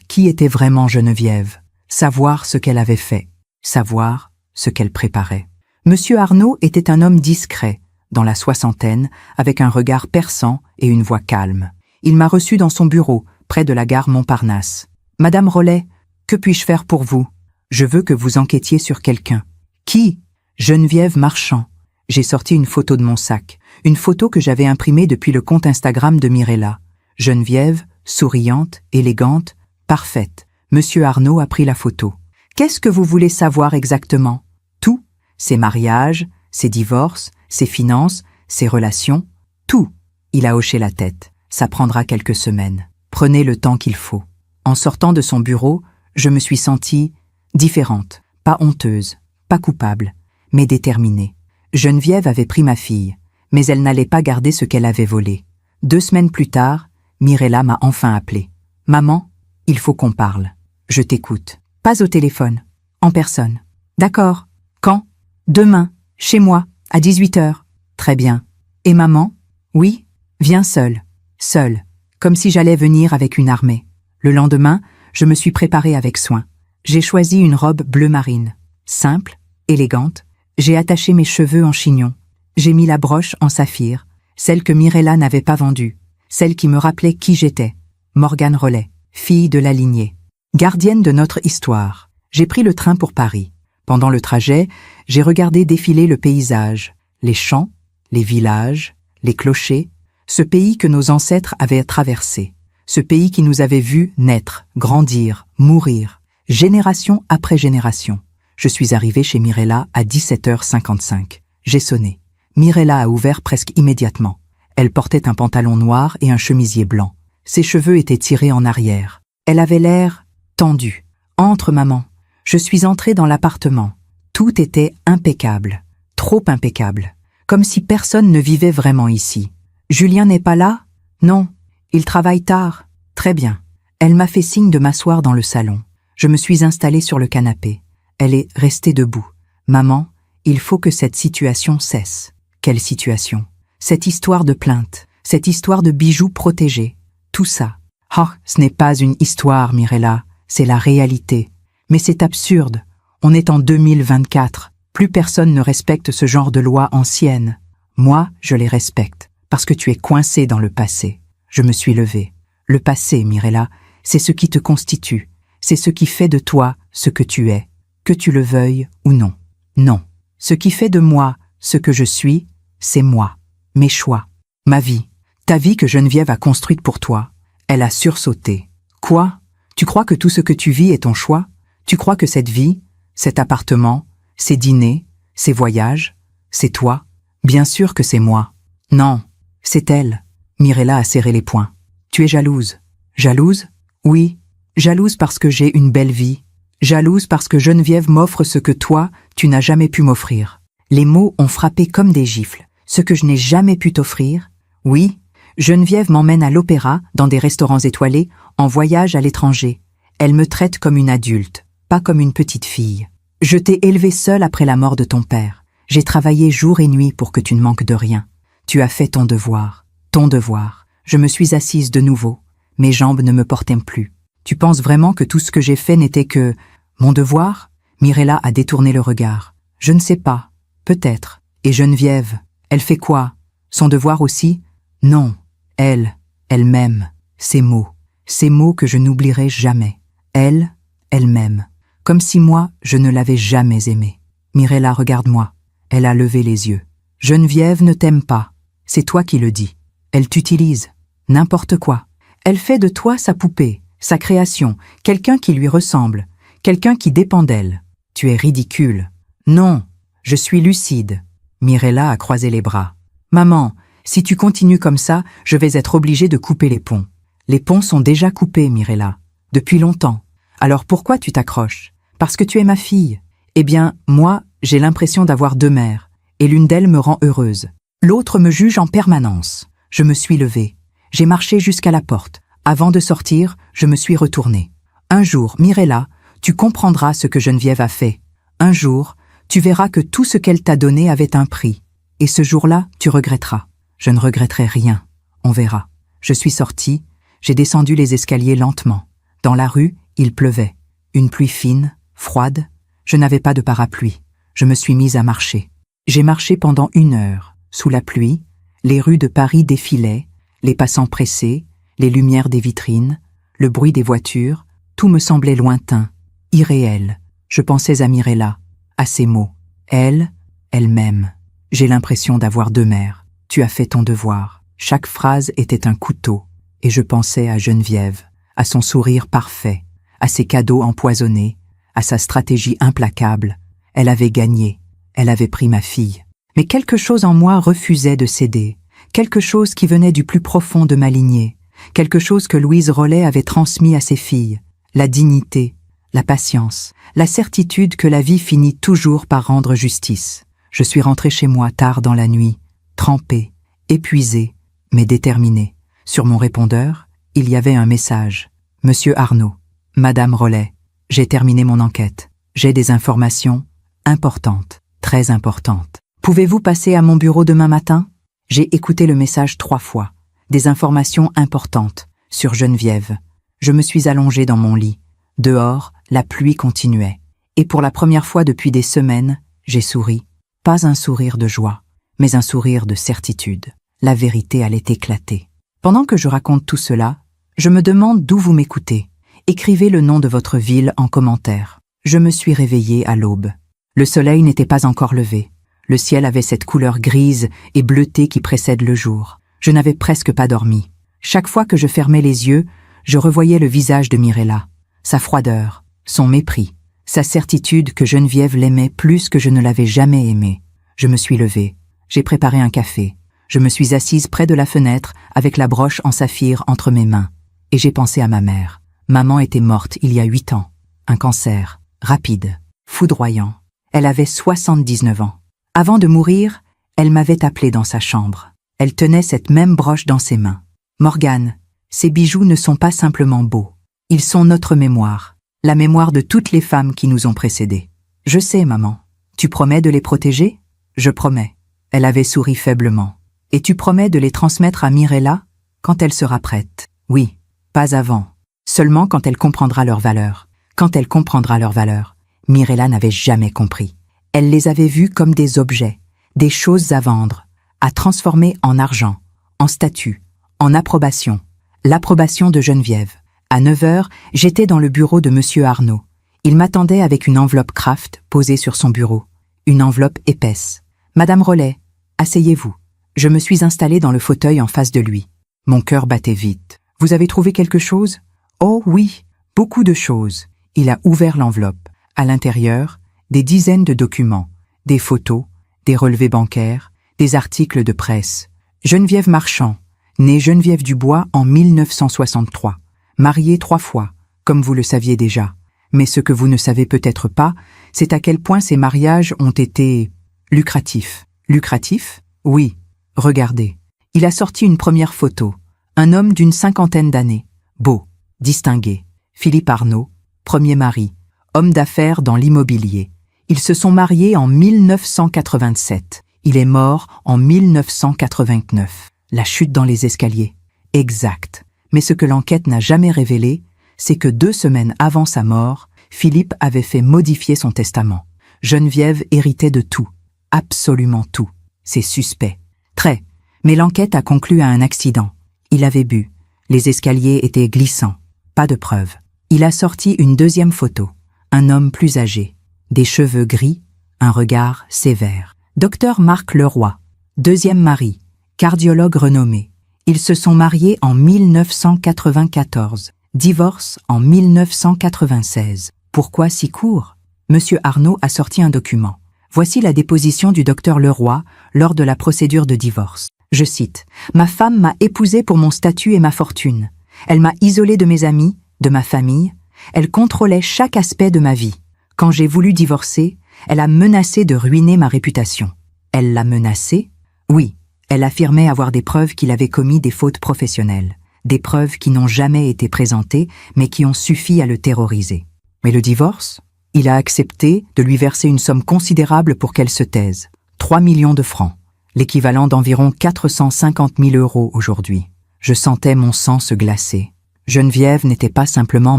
qui était vraiment Geneviève, savoir ce qu'elle avait fait, savoir ce qu'elle préparait. Monsieur Arnaud était un homme discret, dans la 60aine, avec un regard perçant et une voix calme. Il m'a reçu dans son bureau, près de la gare Montparnasse. « Madame Rollet, que puis-je faire pour vous? Je veux que vous enquêtiez sur quelqu'un. »« Qui ?»« Geneviève Marchand. » J'ai sorti une photo de mon sac, une photo que j'avais imprimée depuis le compte Instagram de Mirella. Geneviève, souriante, élégante, parfaite. Monsieur Arnaud a pris la photo. « Qu'est-ce que vous voulez savoir exactement? » « Tout. Ses mariages, ses divorces, ses finances, ses relations, tout. » Il a hoché la tête. « Ça prendra quelques semaines. Prenez le temps qu'il faut. » En sortant de son bureau, je me suis sentie différente, pas honteuse, pas coupable, mais déterminée. Geneviève avait pris ma fille, mais elle n'allait pas garder ce qu'elle avait volé. 2 semaines plus tard, Mirella m'a enfin appelée. « Maman, il faut qu'on parle. Je t'écoute. Pas au téléphone, en personne. »« D'accord. Quand ? » ?»« Demain, chez moi, à 18h. »« Très bien. Et maman ? » ?»« Oui. Viens seul, seul, comme si j'allais venir avec une armée. Le lendemain, je me suis préparée avec soin. J'ai choisi une robe bleu marine, simple, élégante. J'ai attaché mes cheveux en chignon. J'ai mis la broche en saphir, celle que Mirella n'avait pas vendue, celle qui me rappelait qui j'étais. Morgane Rollet, fille de la lignée, gardienne de notre histoire. J'ai pris le train pour Paris. Pendant le trajet, j'ai regardé défiler le paysage, les champs, les villages, les clochers, ce pays que nos ancêtres avaient traversé, ce pays qui nous avait vus naître, grandir, mourir, génération après génération. Je suis arrivé chez Mirella à 17h55. J'ai sonné. Mirella a ouvert presque immédiatement. Elle portait un pantalon noir et un chemisier blanc. Ses cheveux étaient tirés en arrière. Elle avait l'air tendue. « Entre, maman. » Je suis entrée dans l'appartement. Tout était impeccable. Trop impeccable. Comme si personne ne vivait vraiment ici. « Julien n'est pas là ? » ?»« Non. Il travaille tard. » »« Très bien. » Elle m'a fait signe de m'asseoir dans le salon. Je me suis installée sur le canapé. Elle est restée debout. « Maman, il faut que cette situation cesse. » « Quelle situation ? Cette histoire de plainte, cette histoire de bijoux protégés. Tout ça. Ah, ce n'est pas une histoire, Mirella, c'est la réalité. Mais c'est absurde. On est en 2024. Plus personne ne respecte ce genre de loi ancienne. Moi, je les respecte, parce que tu es coincée dans le passé. Je me suis levée. Le passé, Mirella, c'est ce qui te constitue. C'est ce qui fait de toi ce que tu es, que tu le veuilles ou non. Non. Ce qui fait de moi ce que je suis, c'est moi, mes choix, ma vie. Ta vie que Geneviève a construite pour toi. Elle a sursauté. Quoi ? Tu crois que tout ce que tu vis est ton choix ? Tu crois que cette vie, cet appartement, ces dîners, ces voyages, c'est toi ? Bien sûr que c'est moi. Non, c'est elle. Mirella a serré les poings. Tu es jalouse. Jalouse ? Oui, jalouse parce que j'ai une belle vie. Jalouse parce que Geneviève m'offre ce que toi, tu n'as jamais pu m'offrir. Les mots ont frappé comme des gifles. Ce que je n'ai jamais pu t'offrir ? Oui, Geneviève m'emmène à l'opéra, dans des restaurants étoilés, en voyage à l'étranger. Elle me traite comme une adulte, pas comme une petite fille. Je t'ai élevée seule après la mort de ton père. J'ai travaillé jour et nuit pour que tu ne manques de rien. Tu as fait ton devoir. Ton devoir. Je me suis assise de nouveau. Mes jambes ne me portaient plus. Tu penses vraiment que tout ce que j'ai fait n'était que... mon devoir ? Mirella a détourné le regard. Je ne sais pas. Peut-être. Et Geneviève, elle fait quoi ? Son devoir aussi ? Non. Elle m'aime. Ces mots que je n'oublierai jamais. Elle m'aime. Comme si moi, je ne l'avais jamais aimée. Mirella, regarde-moi. Elle a levé les yeux. Geneviève ne t'aime pas. C'est toi qui le dis. Elle t'utilise. N'importe quoi. Elle fait de toi sa poupée, sa création, quelqu'un qui lui ressemble, quelqu'un qui dépend d'elle. Tu es ridicule. Non, je suis lucide. Mirella a croisé les bras. Maman, si tu continues comme ça, je vais être obligée de couper les ponts. Les ponts sont déjà coupés, Mirella. Depuis longtemps. Alors pourquoi tu t'accroches ? Parce que tu es ma fille. Eh bien, moi, j'ai l'impression d'avoir deux mères, et l'une d'elles me rend heureuse. L'autre me juge en permanence. Je me suis levée. J'ai marché jusqu'à la porte. Avant de sortir, je me suis retournée. Un jour, Mirella, tu comprendras ce que Geneviève a fait. Un jour, tu verras que tout ce qu'elle t'a donné avait un prix. Et ce jour-là, tu regretteras. Je ne regretterai rien. On verra. Je suis sortie, j'ai descendu les escaliers lentement. Dans la rue, il pleuvait. Une pluie fine, froide. Je n'avais pas de parapluie. Je me suis mise à marcher. J'ai marché pendant 1 heure. Sous la pluie, les rues de Paris défilaient, les passants pressés, les lumières des vitrines, le bruit des voitures, tout me semblait lointain, irréel. Je pensais à Mirella, à ses mots. Elle m'aime. J'ai l'impression d'avoir deux mères. Tu as fait ton devoir. Chaque phrase était un couteau. Et je pensais à Geneviève, à son sourire parfait, à ses cadeaux empoisonnés, à sa stratégie implacable. Elle avait gagné. Elle avait pris ma fille. Mais quelque chose en moi refusait de céder. Quelque chose qui venait du plus profond de ma lignée. Quelque chose que Louise Rollet avait transmis à ses filles. La dignité, la patience, la certitude que la vie finit toujours par rendre justice. Je suis rentrée chez moi tard dans la nuit, trempée, épuisée, mais déterminée. Sur mon répondeur, il y avait un message. « Monsieur Arnaud, Madame Rollet, j'ai terminé mon enquête. J'ai des informations importantes, très importantes. Pouvez-vous passer à mon bureau demain matin ?» J'ai écouté le message 3 fois. des informations importantes sur Geneviève. Je me suis allongée dans mon lit. Dehors, la pluie continuait. Et pour la première fois depuis des semaines, j'ai souri. Pas un sourire de joie, mais un sourire de certitude. La vérité allait éclater. Pendant que je raconte tout cela, je me demande d'où vous m'écoutez. Écrivez le nom de votre ville en commentaire. Je me suis réveillée à l'aube. Le soleil n'était pas encore levé. Le ciel avait cette couleur grise et bleutée qui précède le jour. Je n'avais presque pas dormi. Chaque fois que je fermais les yeux, je revoyais le visage de Mirella, sa froideur, son mépris, sa certitude que Geneviève l'aimait plus que je ne l'avais jamais aimée. Je me suis levée, j'ai préparé un café. Je me suis assise près de la fenêtre avec la broche en saphir entre mes mains. Et j'ai pensé à ma mère. Maman était morte il y a 8 ans. Un cancer, rapide, foudroyant. Elle avait 79 ans. Avant de mourir, elle m'avait appelée dans sa chambre. Elle tenait cette même broche dans ses mains. « Morgane, ces bijoux ne sont pas simplement beaux. Ils sont notre mémoire, la mémoire de toutes les femmes qui nous ont précédées. »« Je sais, maman. Tu promets de les protéger ?»« Je promets. » Elle avait souri faiblement. « Et tu promets de les transmettre à Mirella quand elle sera prête ?»« Oui, pas avant. Seulement quand elle comprendra leur valeur. » Quand elle comprendra leur valeur. Mirella n'avait jamais compris. Elle les avait vus comme des objets, des choses à vendre, à transformer en argent, en statut, en approbation. L'approbation de Geneviève. À 9 heures, j'étais dans le bureau de Monsieur Arnaud. Il m'attendait avec une enveloppe Kraft posée sur son bureau. Une enveloppe épaisse. « Madame Rollet, asseyez-vous. » Je me suis installée dans le fauteuil en face de lui. Mon cœur battait vite. « Vous avez trouvé quelque chose ?»« Oh oui, beaucoup de choses. » Il a ouvert l'enveloppe. À l'intérieur, des dizaines de documents, des photos, des relevés bancaires, des articles de presse. Geneviève Marchand, née Geneviève Dubois en 1963, mariée 3 fois, comme vous le saviez déjà. Mais ce que vous ne savez peut-être pas, c'est à quel point ces mariages ont été lucratifs. Lucratifs? Oui. Regardez. Il a sorti une première photo. Un homme d'une 50aine d'années. Beau, distingué. Philippe Arnaud, premier mari, homme d'affaires dans l'immobilier. Ils se sont mariés en 1987. Il est mort en 1989. La chute dans les escaliers. Exact. Mais ce que l'enquête n'a jamais révélé, c'est que 2 semaines avant sa mort, Philippe avait fait modifier son testament. Geneviève héritait de tout. Absolument tout. C'est suspect. Très. Mais l'enquête a conclu à un accident. Il avait bu. Les escaliers étaient glissants. Pas de preuve. Il a sorti une deuxième photo. Un homme plus âgé. Des cheveux gris, un regard sévère. Docteur Marc Leroy, deuxième mari, cardiologue renommé. Ils se sont mariés en 1994. Divorce en 1996. Pourquoi si court? Monsieur Arnaud a sorti un document. Voici la déposition du docteur Leroy lors de la procédure de divorce. Je cite. « Ma femme m'a épousée pour mon statut et ma fortune. Elle m'a isolée de mes amis, de ma famille. Elle contrôlait chaque aspect de ma vie. Quand j'ai voulu divorcer, elle a menacé de ruiner ma réputation. » Elle l'a menacé? Oui, elle affirmait avoir des preuves qu'il avait commis des fautes professionnelles. Des preuves qui n'ont jamais été présentées, mais qui ont suffi à le terroriser. Mais le divorce? Il a accepté de lui verser une somme considérable pour qu'elle se taise. 3 millions de francs, l'équivalent d'environ 450 000 € aujourd'hui. Je sentais mon sang se glacer. Geneviève n'était pas simplement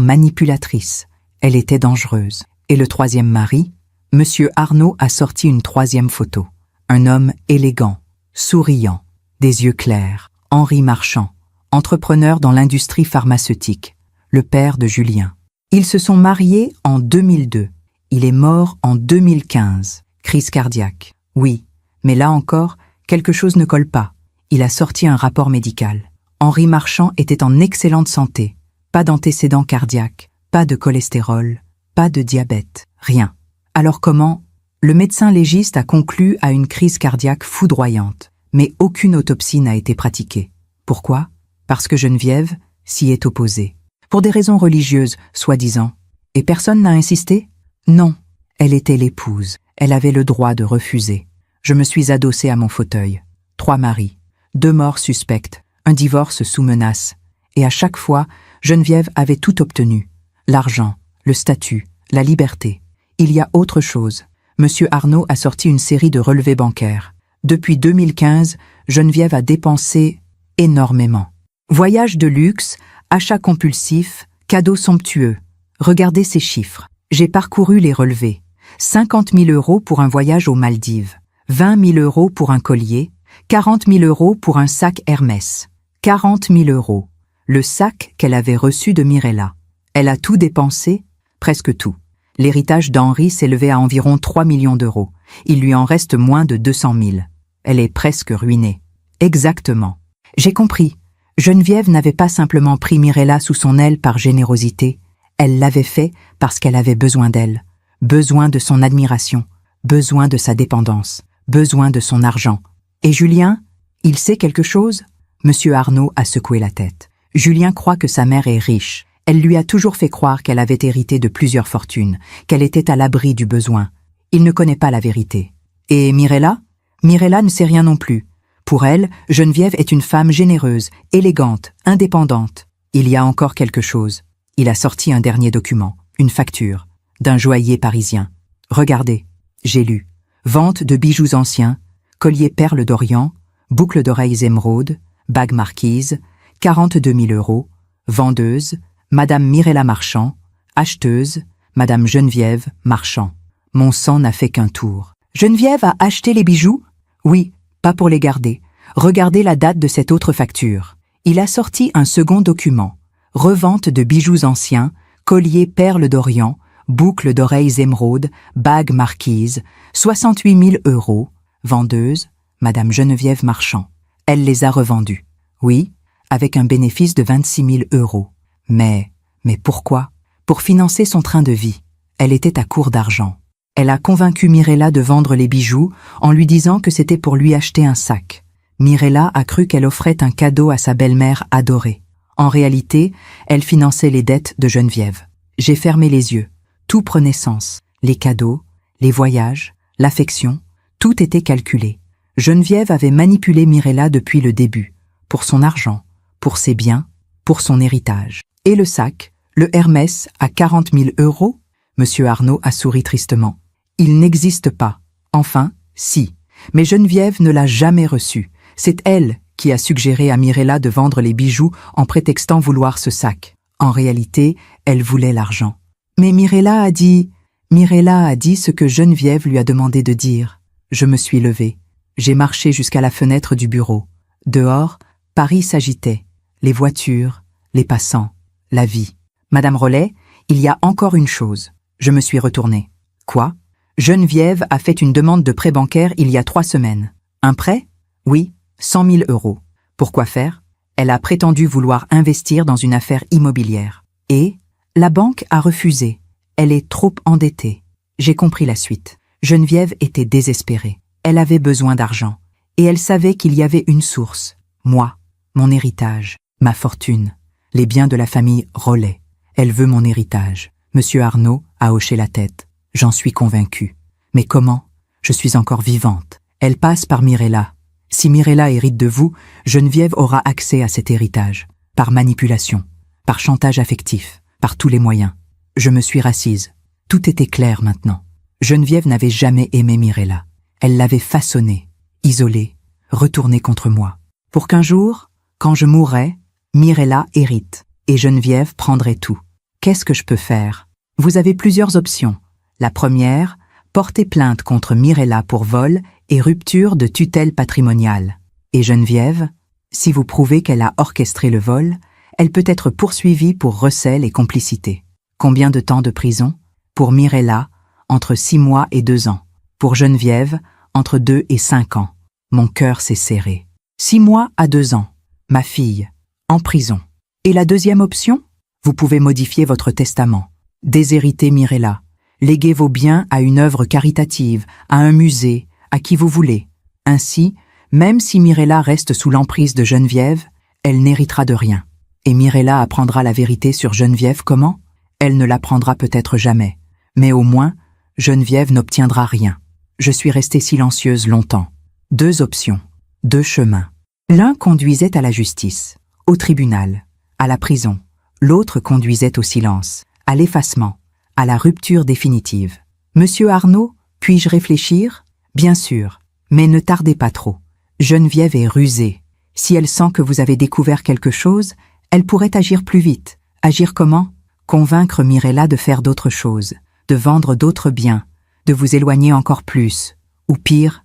manipulatrice, elle était dangereuse. Et le troisième mari? Monsieur Arnaud a sorti une troisième photo. Un homme élégant, souriant, des yeux clairs, Henri Marchand, entrepreneur dans l'industrie pharmaceutique, le père de Julien. Ils se sont mariés en 2002. Il est mort en 2015. Crise cardiaque. Oui, mais là encore, quelque chose ne colle pas. Il a sorti un rapport médical. Henri Marchand était en excellente santé. Pas d'antécédents cardiaques, pas de cholestérol, pas de diabète, rien. Alors comment? Le médecin légiste a conclu à une crise cardiaque foudroyante, mais aucune autopsie n'a été pratiquée. Pourquoi? Parce que Geneviève s'y est opposée. Pour des raisons religieuses, soi-disant. Et personne n'a insisté? Non. Elle était l'épouse. Elle avait le droit de refuser. Je me suis adossée à mon fauteuil. 3 maris, 2 morts suspectes, un divorce sous menace. Et à chaque fois, Geneviève avait tout obtenu. L'argent, le statut, la liberté. Il y a autre chose. Monsieur Arnaud a sorti une série de relevés bancaires. Depuis 2015, Geneviève a dépensé énormément. Voyage de luxe, achats compulsifs, cadeaux somptueux. Regardez ces chiffres. J'ai parcouru les relevés. 50 000 € pour un voyage aux Maldives. 20 000 € pour un collier. 40 000 € pour un sac Hermès. 40 000 €. Le sac qu'elle avait reçu de Mirella. Elle a tout dépensé, presque tout. L'héritage d'Henri s'élevait à environ 3 millions d'euros. Il lui en reste moins de 200 000. Elle est presque ruinée. Exactement. J'ai compris. Geneviève n'avait pas simplement pris Mirella sous son aile par générosité. Elle l'avait fait parce qu'elle avait besoin d'elle. Besoin de son admiration. Besoin de sa dépendance. Besoin de son argent. Et Julien, il sait quelque chose? Monsieur Arnaud a secoué la tête. Julien croit que sa mère est riche. Elle lui a toujours fait croire qu'elle avait hérité de plusieurs fortunes, qu'elle était à l'abri du besoin. Il ne connaît pas la vérité. Et Mirella? Mirella ne sait rien non plus. Pour elle, Geneviève est une femme généreuse, élégante, indépendante. Il y a encore quelque chose. Il a sorti un dernier document, une facture, d'un joaillier parisien. Regardez, j'ai lu. Vente de bijoux anciens, collier perles d'Orient, boucles d'oreilles émeraude, bague marquise, 42 000 €, vendeuse, Madame Mirella Marchand, acheteuse, Madame Geneviève Marchand. Mon sang n'a fait qu'un tour. Geneviève a acheté les bijoux? Oui, pas pour les garder. Regardez la date de cette autre facture. Il a sorti un second document. Revente de bijoux anciens, collier perles d'Orient, boucles d'oreilles émeraude, bague marquise, 68 000 €, vendeuse, Madame Geneviève Marchand. Elle les a revendus. Oui, avec un bénéfice de 26 000 €. Mais pourquoi? Pour financer son train de vie. Elle était à court d'argent. Elle a convaincu Mirella de vendre les bijoux en lui disant que c'était pour lui acheter un sac. Mirella a cru qu'elle offrait un cadeau à sa belle-mère adorée. En réalité, elle finançait les dettes de Geneviève. J'ai fermé les yeux. Tout prenait sens. Les cadeaux, les voyages, l'affection, tout était calculé. Geneviève avait manipulé Mirella depuis le début, pour son argent, pour ses biens, pour son héritage. Et le sac, le Hermès, à 40 000 €? Monsieur Arnaud a souri tristement. Il n'existe pas. Enfin, si. Mais Geneviève ne l'a jamais reçu. C'est elle qui a suggéré à Mirella de vendre les bijoux en prétextant vouloir ce sac. En réalité, elle voulait l'argent. Mais Mirella a dit ce que Geneviève lui a demandé de dire. Je me suis levée. J'ai marché jusqu'à la fenêtre du bureau. Dehors, Paris s'agitait. Les voitures, les passants, la vie. Madame Rollet, il y a encore une chose. Je me suis retournée. Quoi? Geneviève a fait une demande de prêt bancaire il y a 3 semaines. Un prêt? Oui, 100 000 €. Pourquoi faire? Elle a prétendu vouloir investir dans une affaire immobilière. Et la banque a refusé. Elle est trop endettée. J'ai compris la suite. Geneviève était désespérée. Elle avait besoin d'argent. Et elle savait qu'il y avait une source. Moi, mon héritage, ma fortune, les biens de la famille Rollet. Elle veut mon héritage. Monsieur Arnaud a hoché la tête. J'en suis convaincue. Mais comment? Je suis encore vivante. Elle passe par Mirella. Si Mirella hérite de vous, Geneviève aura accès à cet héritage. Par manipulation, par chantage affectif, par tous les moyens. Je me suis rassise. Tout était clair maintenant. Geneviève n'avait jamais aimé Mirella. Elle l'avait façonnée, isolée, retournée contre moi. Pour qu'un jour, quand je mourrais, Mirella hérite et Geneviève prendrait tout. Qu'est-ce que je peux faire? Vous avez plusieurs options. La première, porter plainte contre Mirella pour vol et rupture de tutelle patrimoniale. Et Geneviève, si vous prouvez qu'elle a orchestré le vol, elle peut être poursuivie pour recel et complicité. Combien de temps de prison? Pour Mirella, entre 6 mois et 2 ans. Pour Geneviève, entre 2 et 5 ans. Mon cœur s'est serré. 6 mois à 2 ans. Ma fille, en prison. Et la deuxième option? Vous pouvez modifier votre testament. Déshériter Mirella. Léguer vos biens à une œuvre caritative, à un musée, à qui vous voulez. Ainsi, même si Mirella reste sous l'emprise de Geneviève, elle n'héritera de rien. Et Mirella apprendra la vérité sur Geneviève comment? Elle ne l'apprendra peut-être jamais. Mais au moins, Geneviève n'obtiendra rien. Je suis restée silencieuse longtemps. 2 options, 2 chemins. L'un conduisait à la justice, au tribunal, à la prison. L'autre conduisait au silence, à l'effacement, à la rupture définitive. Monsieur Arnaud, puis-je réfléchir? Bien sûr, mais ne tardez pas trop. Geneviève est rusée. Si elle sent que vous avez découvert quelque chose, elle pourrait agir plus vite. Agir comment? Convaincre Mirella de faire d'autres choses, de vendre d'autres biens, de vous éloigner encore plus. Ou pire,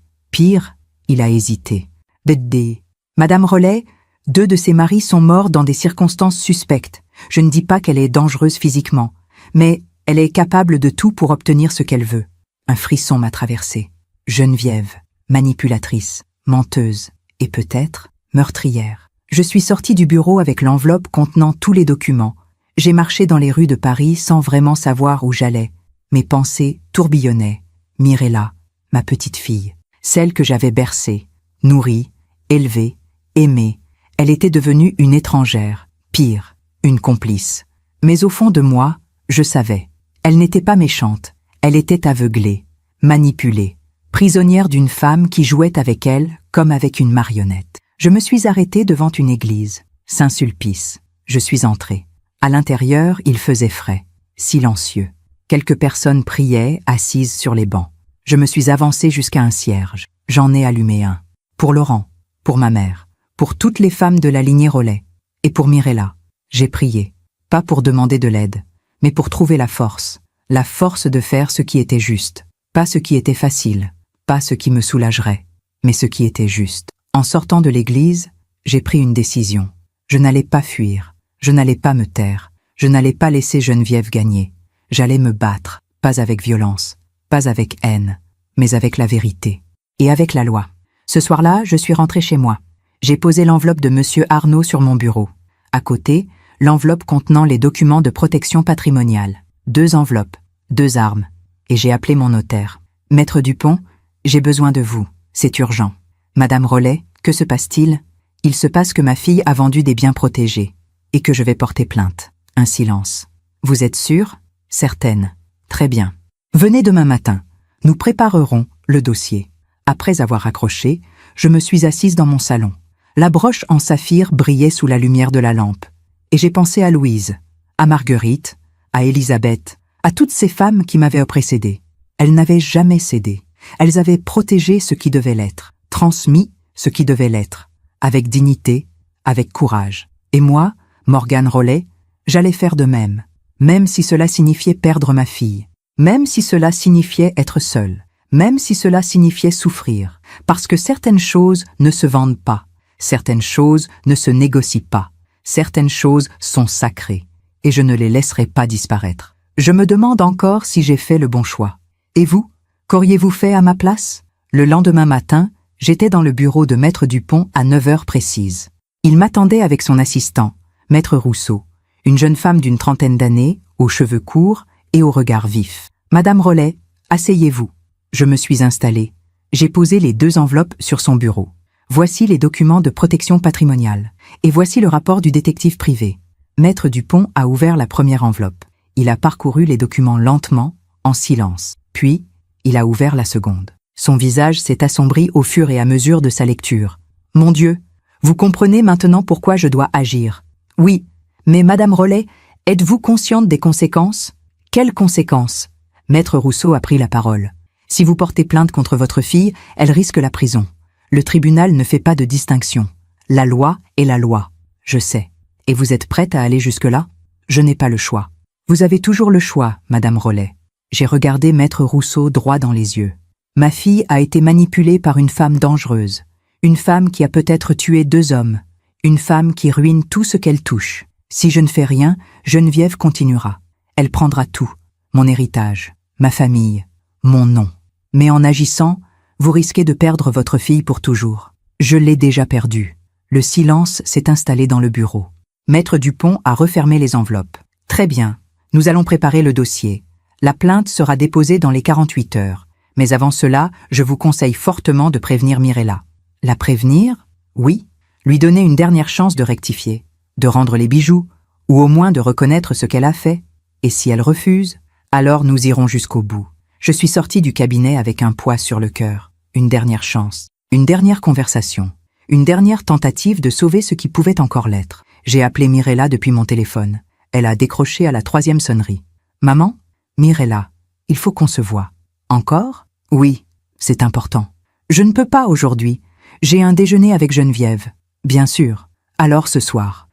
il a hésité. Bédé. Madame Rollet, 2 de ses maris sont morts dans des circonstances suspectes. Je ne dis pas qu'elle est dangereuse physiquement, mais elle est capable de tout pour obtenir ce qu'elle veut. Un frisson m'a traversé. Geneviève, manipulatrice, menteuse et peut-être meurtrière. Je suis sortie du bureau avec l'enveloppe contenant tous les documents. J'ai marché dans les rues de Paris sans vraiment savoir où j'allais. Mes pensées tourbillonnaient. Mirella, ma petite fille, celle que j'avais bercée, nourrie, élevée, aimée. Elle était devenue une étrangère, pire, une complice. Mais au fond de moi, je savais. Elle n'était pas méchante, elle était aveuglée, manipulée, prisonnière d'une femme qui jouait avec elle comme avec une marionnette. Je me suis arrêtée devant une église, Saint-Sulpice. Je suis entrée. À l'intérieur, il faisait frais, silencieux. Quelques personnes priaient, assises sur les bancs. Je me suis avancée jusqu'à un cierge. J'en ai allumé un. Pour Laurent, pour ma mère, pour toutes les femmes de la lignée Rollet, et pour Mirella. J'ai prié, pas pour demander de l'aide, mais pour trouver la force de faire ce qui était juste, pas ce qui était facile, pas ce qui me soulagerait, mais ce qui était juste. En sortant de l'église, j'ai pris une décision. Je n'allais pas fuir, je n'allais pas me taire, je n'allais pas laisser Geneviève gagner. J'allais me battre, pas avec violence, pas avec haine, mais avec la vérité. Et avec la loi. Ce soir-là, je suis rentrée chez moi. J'ai posé l'enveloppe de Monsieur Arnaud sur mon bureau. À côté, l'enveloppe contenant les documents de protection patrimoniale. 2 enveloppes, 2 armes. Et j'ai appelé mon notaire. Maître Dupont, j'ai besoin de vous. C'est urgent. Madame Rollet, que se passe-t-il? Il se passe que ma fille a vendu des biens protégés. Et que je vais porter plainte. Un silence. Vous êtes sûre? Certaine. Très bien. Venez demain matin. Nous préparerons le dossier. Après avoir raccroché, je me suis assise dans mon salon. La broche en saphir brillait sous la lumière de la lampe. Et j'ai pensé à Louise, à Marguerite, à Élisabeth, à toutes ces femmes qui m'avaient précédée. Elles n'avaient jamais cédé. Elles avaient protégé ce qui devait l'être, transmis ce qui devait l'être, avec dignité, avec courage. Et moi, Morgane Rollet, j'allais faire de même si cela signifiait perdre ma fille, même si cela signifiait être seule, même si cela signifiait souffrir, parce que certaines choses ne se vendent pas, certaines choses ne se négocient pas, certaines choses sont sacrées, et je ne les laisserai pas disparaître. Je me demande encore si j'ai fait le bon choix. Et vous, qu'auriez-vous fait à ma place? Le lendemain matin, j'étais dans le bureau de Maître Dupont à 9 heures précises. Il m'attendait avec son assistant, Maître Rousseau, une jeune femme d'une trentaine d'années, aux cheveux courts et au regard vif. Madame Rollet, asseyez-vous. Je me suis installée. J'ai posé les 2 enveloppes sur son bureau. Voici les documents de protection patrimoniale. Et voici le rapport du détective privé. Maître Dupont a ouvert la première enveloppe. Il a parcouru les documents lentement, en silence. Puis, il a ouvert la seconde. Son visage s'est assombri au fur et à mesure de sa lecture. Mon Dieu, vous comprenez maintenant pourquoi je dois agir. Oui, mais Madame Rollet, êtes-vous consciente des conséquences? Quelles conséquences? Maître Rousseau a pris la parole. Si vous portez plainte contre votre fille, elle risque la prison. Le tribunal ne fait pas de distinction. La loi est la loi. Je sais. Et vous êtes prête à aller jusque-là? Je n'ai pas le choix. Vous avez toujours le choix, Madame Rollet. J'ai regardé Maître Rousseau droit dans les yeux. Ma fille a été manipulée par une femme dangereuse. Une femme qui a peut-être tué 2 hommes. Une femme qui ruine tout ce qu'elle touche. Si je ne fais rien, Geneviève continuera. Elle prendra tout. Mon héritage, ma famille, mon nom. Mais en agissant, vous risquez de perdre votre fille pour toujours. Je l'ai déjà perdue. Le silence s'est installé dans le bureau. Maître Dupont a refermé les enveloppes. Très bien, nous allons préparer le dossier. La plainte sera déposée dans les 48 heures. Mais avant cela, je vous conseille fortement de prévenir Mirella. La prévenir? Oui. Lui donner une dernière chance de rectifier, de rendre les bijoux, ou au moins de reconnaître ce qu'elle a fait. Et si elle refuse, alors nous irons jusqu'au bout. Je suis sortie du cabinet avec un poids sur le cœur. Une dernière chance, une dernière conversation, une dernière tentative de sauver ce qui pouvait encore l'être. J'ai appelé Mirella depuis mon téléphone. Elle a décroché à la 3e sonnerie. « Maman? Mirella, il faut qu'on se voie. »« Encore? » ?»« Oui, c'est important. »« Je ne peux pas aujourd'hui. J'ai un déjeuner avec Geneviève. » Bien sûr. Alors ce soir,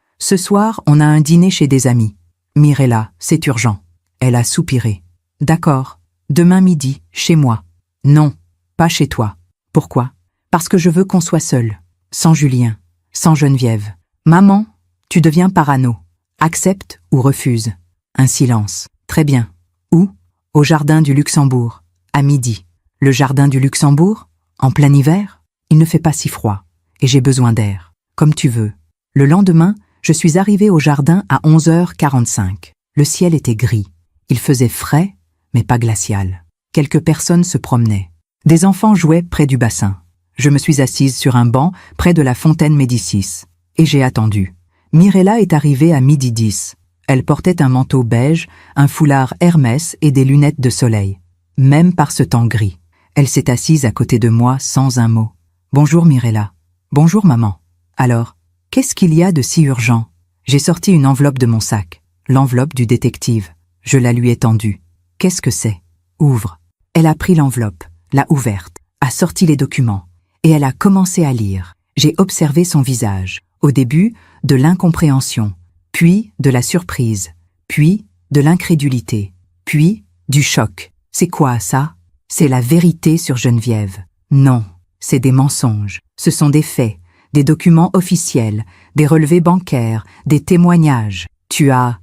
on a un dîner chez des amis. Mirella, c'est urgent. Elle a soupiré. D'accord. Demain midi, chez moi. Non, pas chez toi. Pourquoi? Parce que je veux qu'on soit seuls. Sans Julien, sans Geneviève. Maman, tu deviens parano. Accepte ou refuse. Un silence. Très bien. Où? Au jardin du Luxembourg. À midi. Le jardin du Luxembourg? En plein hiver? Il ne fait pas si froid. Et j'ai besoin d'air. Comme tu veux. Le lendemain, je suis arrivée au jardin à 11h45. Le ciel était gris. Il faisait frais, mais pas glacial. Quelques personnes se promenaient. Des enfants jouaient près du bassin. Je me suis assise sur un banc près de la fontaine Médicis. Et j'ai attendu. Mirella est arrivée à 12h10. Elle portait un manteau beige, un foulard Hermès et des lunettes de soleil. Même par ce temps gris. Elle s'est assise à côté de moi sans un mot. Bonjour Mirella. Bonjour maman. Alors, qu'est-ce qu'il y a de si urgent? J'ai sorti une enveloppe de mon sac. L'enveloppe du détective. Je la lui ai tendue. Qu'est-ce que c'est? Ouvre. Elle a pris l'enveloppe, l'a ouverte, a sorti les documents. Et elle a commencé à lire. J'ai observé son visage. Au début, de l'incompréhension, puis de la surprise, puis de l'incrédulité, puis du choc. C'est quoi ça? C'est la vérité sur Geneviève. Non, c'est des mensonges. Ce sont des faits, des documents officiels, des relevés bancaires, des témoignages. Tu as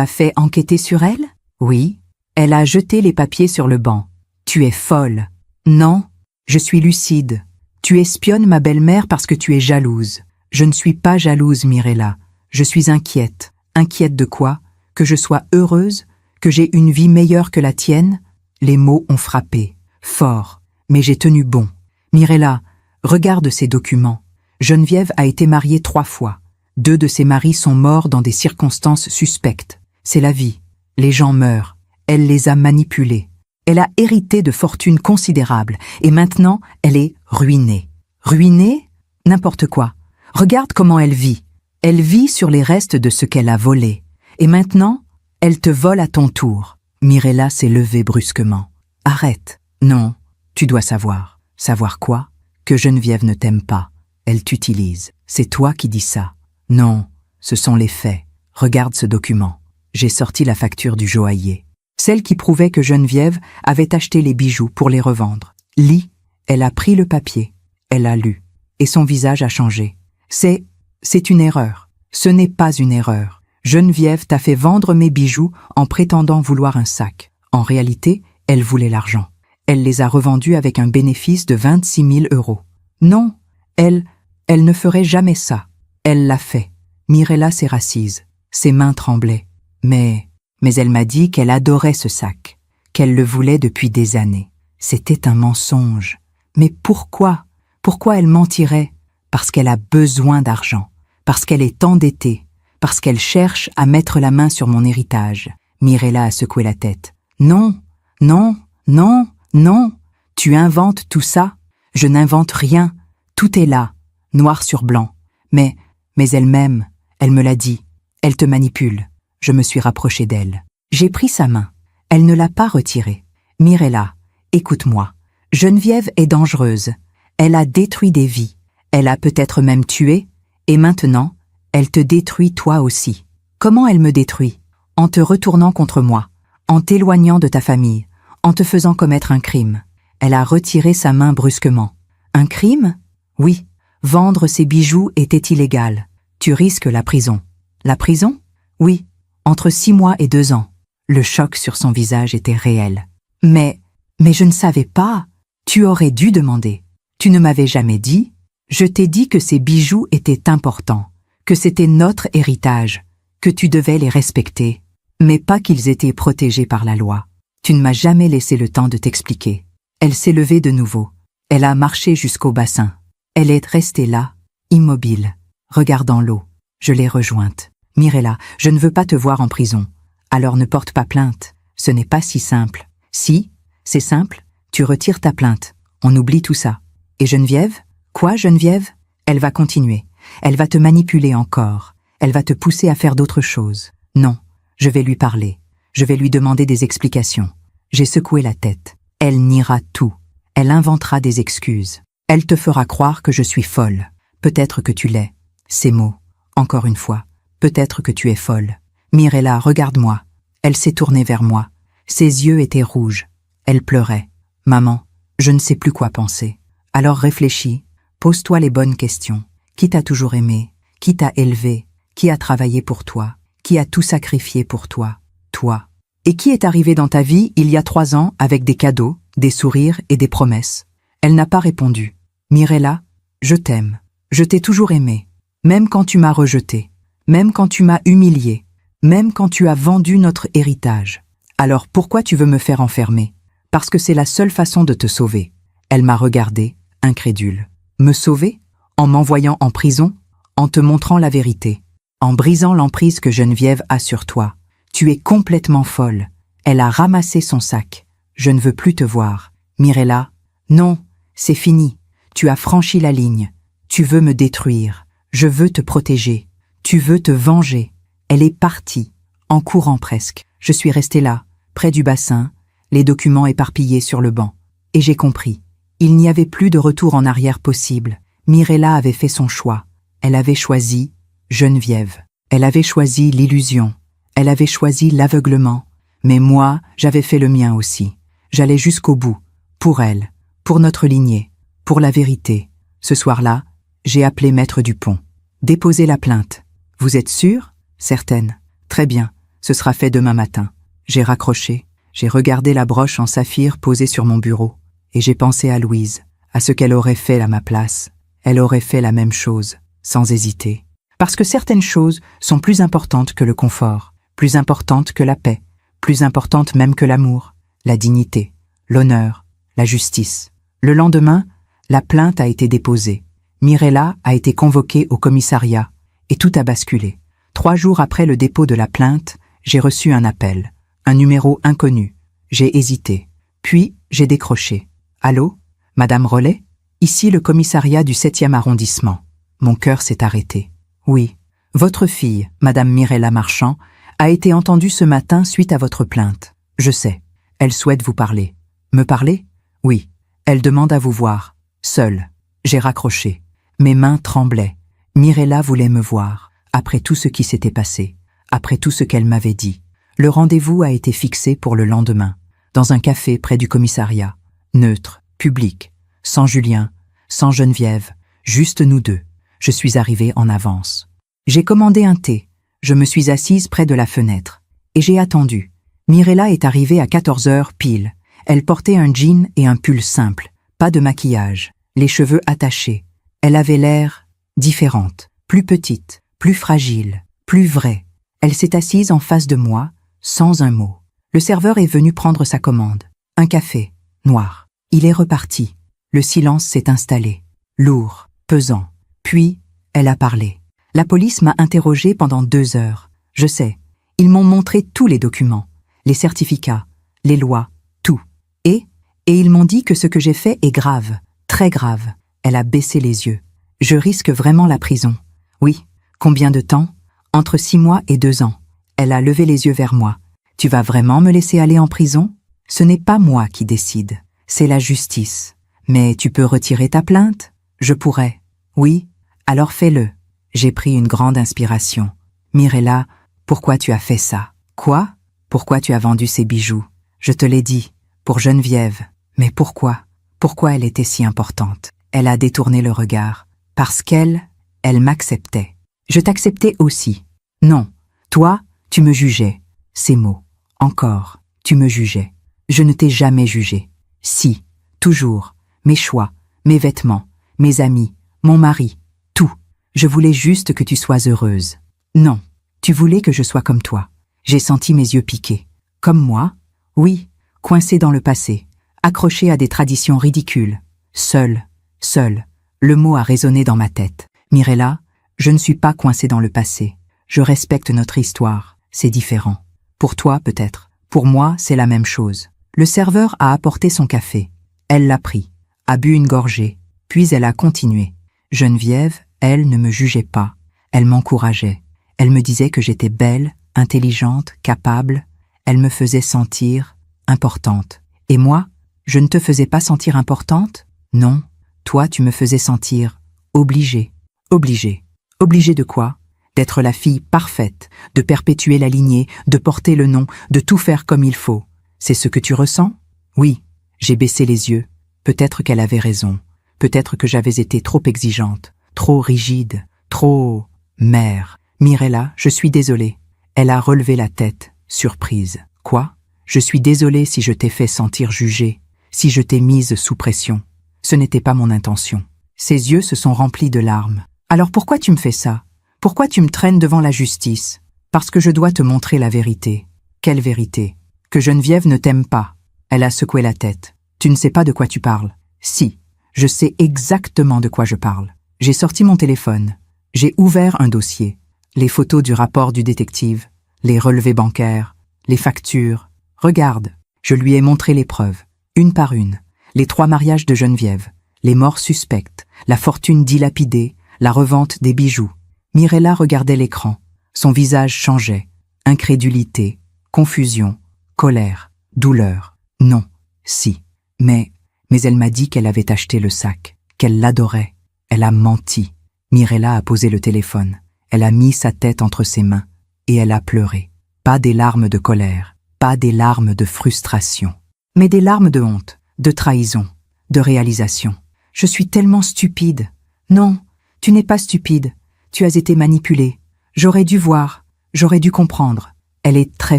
fait enquêter sur elle? Oui. Elle a jeté les papiers sur le banc. Tu es folle. Non, je suis lucide. Tu espionnes ma belle-mère parce que tu es jalouse. Je ne suis pas jalouse, Mirella. Je suis inquiète. Inquiète de quoi? Que je sois heureuse? Que j'ai une vie meilleure que la tienne? Les mots ont frappé. Fort. Mais j'ai tenu bon. Mirella, regarde ces documents. Geneviève a été mariée 3 fois. 2 de ses maris sont morts dans des circonstances suspectes. C'est la vie. Les gens meurent. Elle les a manipulés. Elle a hérité de fortunes considérables. Et maintenant, elle est ruinée. Ruinée? N'importe quoi. Regarde comment elle vit. Elle vit sur les restes de ce qu'elle a volé. Et maintenant, elle te vole à ton tour. Mirella s'est levée brusquement. Arrête. Non, tu dois savoir. Savoir quoi? Que Geneviève ne t'aime pas. Elle t'utilise. C'est toi qui dis ça. Non, ce sont les faits. Regarde ce document. J'ai sorti la facture du joaillier. Celle qui prouvait que Geneviève avait acheté les bijoux pour les revendre. Lis. Elle a pris le papier. Elle a lu. Et son visage a changé. C'est une erreur. Ce n'est pas une erreur. Geneviève t'a fait vendre mes bijoux en prétendant vouloir un sac. En réalité, elle voulait l'argent. Elle les a revendus avec un bénéfice de 26 000 €. Non, elle ne ferait jamais ça. Elle l'a fait. Mirella s'est rassise. Ses mains tremblaient. Mais elle m'a dit qu'elle adorait ce sac, qu'elle le voulait depuis des années. C'était un mensonge. Mais pourquoi? Pourquoi elle mentirait? Parce qu'elle a besoin d'argent, parce qu'elle est endettée, parce qu'elle cherche à mettre la main sur mon héritage. Mirella a secoué la tête. Non, non, non, non. Tu inventes tout ça? Je n'invente rien. Tout est là, noir sur blanc. Mais elle m'aime. Elle me l'a dit. Elle te manipule. Je me suis rapprochée d'elle. J'ai pris sa main. Elle ne l'a pas retirée. Mirella, écoute-moi. Geneviève est dangereuse. Elle a détruit des vies. Elle a peut-être même tué. Et maintenant, elle te détruit toi aussi. Comment elle me détruit? En te retournant contre moi, en t'éloignant de ta famille, en te faisant commettre un crime. Elle a retiré sa main brusquement. Un crime? Oui. Vendre ces bijoux était illégal. Tu risques la prison. La prison? Oui. Entre 6 mois et 2 ans. Le choc sur son visage était réel. Mais je ne savais pas. Tu aurais dû demander. Tu ne m'avais jamais dit. Je t'ai dit que ces bijoux étaient importants, que c'était notre héritage, que tu devais les respecter, mais pas qu'ils étaient protégés par la loi. Tu ne m'as jamais laissé le temps de t'expliquer. Elle s'est levée de nouveau. Elle a marché jusqu'au bassin. Elle est restée là, immobile, regardant l'eau. Je l'ai rejointe. Mirella, je ne veux pas te voir en prison. Alors ne porte pas plainte. Ce n'est pas si simple. Si, c'est simple, tu retires ta plainte. On oublie tout ça. Et Geneviève? Quoi, Geneviève? Elle va continuer. Elle va te manipuler encore. Elle va te pousser à faire d'autres choses. Non, je vais lui parler. Je vais lui demander des explications. J'ai secoué la tête. Elle niera tout. Elle inventera des excuses. Elle te fera croire que je suis folle. Peut-être que tu l'es. Ces mots, encore une fois, peut-être que tu es folle. Mirella, regarde-moi. Elle s'est tournée vers moi. Ses yeux étaient rouges. Elle pleurait. Maman, je ne sais plus quoi penser. Alors réfléchis, pose-toi les bonnes questions. Qui t'a toujours aimé? Qui t'a élevé? Qui a travaillé pour toi? Qui a tout sacrifié pour toi? Toi. Et qui est arrivé dans ta vie il y a 3 ans avec des cadeaux, des sourires et des promesses? Elle n'a pas répondu. Mirella, je t'aime. Je t'ai toujours aimé. Même quand tu m'as rejeté. Même quand tu m'as humilié. Même quand tu as vendu notre héritage. Alors pourquoi tu veux me faire enfermer? Parce que c'est la seule façon de te sauver. Elle m'a regardé, incrédule. Me sauver? En m'envoyant en prison? En te montrant la vérité? En brisant l'emprise que Geneviève a sur toi? Tu es complètement folle. Elle a ramassé son sac. Je ne veux plus te voir. Mirella, non, c'est fini. Tu as franchi la ligne. Tu veux me détruire. Je veux te protéger. Tu veux te venger. Elle est partie, en courant presque. Je suis restée là, près du bassin, les documents éparpillés sur le banc. Et j'ai compris. Il n'y avait plus de retour en arrière possible. Mirella avait fait son choix. Elle avait choisi Geneviève. Elle avait choisi l'illusion. Elle avait choisi l'aveuglement. Mais moi, j'avais fait le mien aussi. J'allais jusqu'au bout. Pour elle. Pour notre lignée. Pour la vérité. Ce soir-là, j'ai appelé Maître Dupont. Déposez la plainte. Vous êtes sûre? Certaine. Très bien. Ce sera fait demain matin. J'ai raccroché. J'ai regardé la broche en saphir posée sur mon bureau. Et j'ai pensé à Louise, à ce qu'elle aurait fait à ma place. Elle aurait fait la même chose, sans hésiter. Parce que certaines choses sont plus importantes que le confort, plus importantes que la paix, plus importantes même que l'amour, la dignité, l'honneur, la justice. Le lendemain, la plainte a été déposée. Mirella a été convoquée au commissariat et tout a basculé. 3 jours après le dépôt de la plainte, j'ai reçu un appel, un numéro inconnu. J'ai hésité, puis j'ai décroché. Allô, Madame Rollet? Ici le commissariat du 7e arrondissement. Mon cœur s'est arrêté. Oui, votre fille, Madame Mirella Marchand, a été entendue ce matin suite à votre plainte. Je sais. Elle souhaite vous parler. Me parler? Oui. Elle demande à vous voir. Seule. J'ai raccroché. Mes mains tremblaient. Mirella voulait me voir. Après tout ce qui s'était passé. Après tout ce qu'elle m'avait dit. Le rendez-vous a été fixé pour le lendemain. Dans un café près du commissariat. Neutre, public. Sans Julien, sans Geneviève. Juste nous deux. Je suis arrivée en avance. J'ai commandé un thé. Je me suis assise près de la fenêtre. Et j'ai attendu. Mirella est arrivée à 14 heures pile. Elle portait un jean et un pull simple. Pas de maquillage. Les cheveux attachés. Elle avait l'air différente. Plus petite. Plus fragile. Plus vraie. Elle s'est assise en face de moi, sans un mot. Le serveur est venu prendre sa commande. Un café. Noir. Il est reparti. Le silence s'est installé. Lourd. Pesant. Puis, elle a parlé. La police m'a interrogée pendant 2 heures. Je sais. Ils m'ont montré tous les documents, les certificats, les lois, tout. Et ils m'ont dit que ce que j'ai fait est grave, très grave. Elle a baissé les yeux. Je risque vraiment la prison. Oui. Combien de temps? Entre 6 mois et 2 ans. Elle a levé les yeux vers moi. Tu vas vraiment me laisser aller en prison? Ce n'est pas moi qui décide. C'est la justice. Mais tu peux retirer ta plainte? Je pourrais. Oui. Alors fais-le. J'ai pris une grande inspiration. Mirella, pourquoi tu as fait ça? Quoi? Pourquoi tu as vendu ces bijoux? Je te l'ai dit. Pour Geneviève. Mais pourquoi? Pourquoi elle était si importante? Elle a détourné le regard. Parce qu'elle m'acceptait. Je t'acceptais aussi. Non. Toi, tu me jugeais. Ces mots. Encore. Tu me jugeais. Je ne t'ai jamais jugé. Si. Toujours. Mes choix. Mes vêtements. Mes amis. Mon mari. Tout. Je voulais juste que tu sois heureuse. Non. Tu voulais que je sois comme toi. J'ai senti mes yeux piquer. Comme moi? Oui. Coincée dans le passé. Accrochée à des traditions ridicules. Seule. Seule. Le mot a résonné dans ma tête. Mirella, je ne suis pas coincée dans le passé. Je respecte notre histoire. C'est différent. Pour toi, peut-être. Pour moi, c'est la même chose. Le serveur a apporté son café. Elle l'a pris, a bu une gorgée, puis elle a continué. Geneviève, elle, ne me jugeait pas. Elle m'encourageait. Elle me disait que j'étais belle, intelligente, capable. Elle me faisait sentir importante. Et moi, je ne te faisais pas sentir importante? Non. Toi, tu me faisais sentir obligée. Obligée. Obligée de quoi? D'être la fille parfaite, de perpétuer la lignée, de porter le nom, de tout faire comme il faut. C'est ce que tu ressens? Oui, j'ai baissé les yeux. Peut-être qu'elle avait raison. Peut-être que j'avais été trop exigeante, trop rigide, trop... mère. Mirella, je suis désolée. Elle a relevé la tête, surprise. Quoi? Je suis désolée si je t'ai fait sentir jugée, si je t'ai mise sous pression. Ce n'était pas mon intention. Ses yeux se sont remplis de larmes. Alors pourquoi tu me fais ça? Pourquoi tu me traînes devant la justice? Parce que je dois te montrer la vérité. Quelle vérité? Que Geneviève ne t'aime pas. Elle a secoué la tête. Tu ne sais pas de quoi tu parles. Si, je sais exactement de quoi je parle. J'ai sorti mon téléphone. J'ai ouvert un dossier. Les photos du rapport du détective, les relevés bancaires, les factures. Regarde, je lui ai montré les preuves, une par une. Les 3 mariages de Geneviève, les morts suspectes, la fortune dilapidée, la revente des bijoux. Mirella regardait l'écran. Son visage changeait. Incrédulité, confusion, colère, douleur. Non, si. Mais elle m'a dit qu'elle avait acheté le sac, qu'elle l'adorait. Elle a menti. Mirella a posé le téléphone. Elle a mis sa tête entre ses mains et elle a pleuré. Pas des larmes de colère, pas des larmes de frustration, mais des larmes de honte, de trahison, de réalisation. Je suis tellement stupide. Non, tu n'es pas stupide. Tu as été manipulée. J'aurais dû voir, j'aurais dû comprendre. Elle est très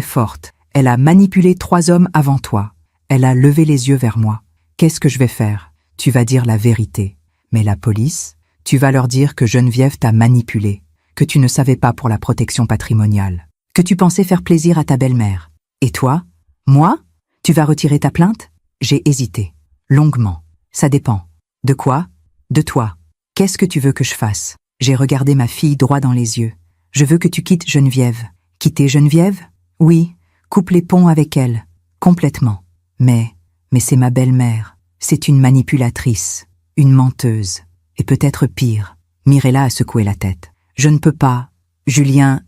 forte. Elle a manipulé 3 hommes avant toi. Elle a levé les yeux vers moi. Qu'est-ce que je vais faire? Tu vas dire la vérité. Mais la police, tu vas leur dire que Geneviève t'a manipulé, que tu ne savais pas pour la protection patrimoniale, que tu pensais faire plaisir à ta belle-mère. Et toi? Moi? Tu vas retirer ta plainte? J'ai hésité. Longuement. Ça dépend. De quoi? De toi. Qu'est-ce que tu veux que je fasse? J'ai regardé ma fille droit dans les yeux. Je veux que tu quittes Geneviève. Quitter Geneviève? Oui. Coupe les ponts avec elle. Complètement. Mais c'est ma belle-mère. C'est une manipulatrice. Une menteuse. Et peut-être pire. Mirella a secoué la tête. Je ne peux pas. Julien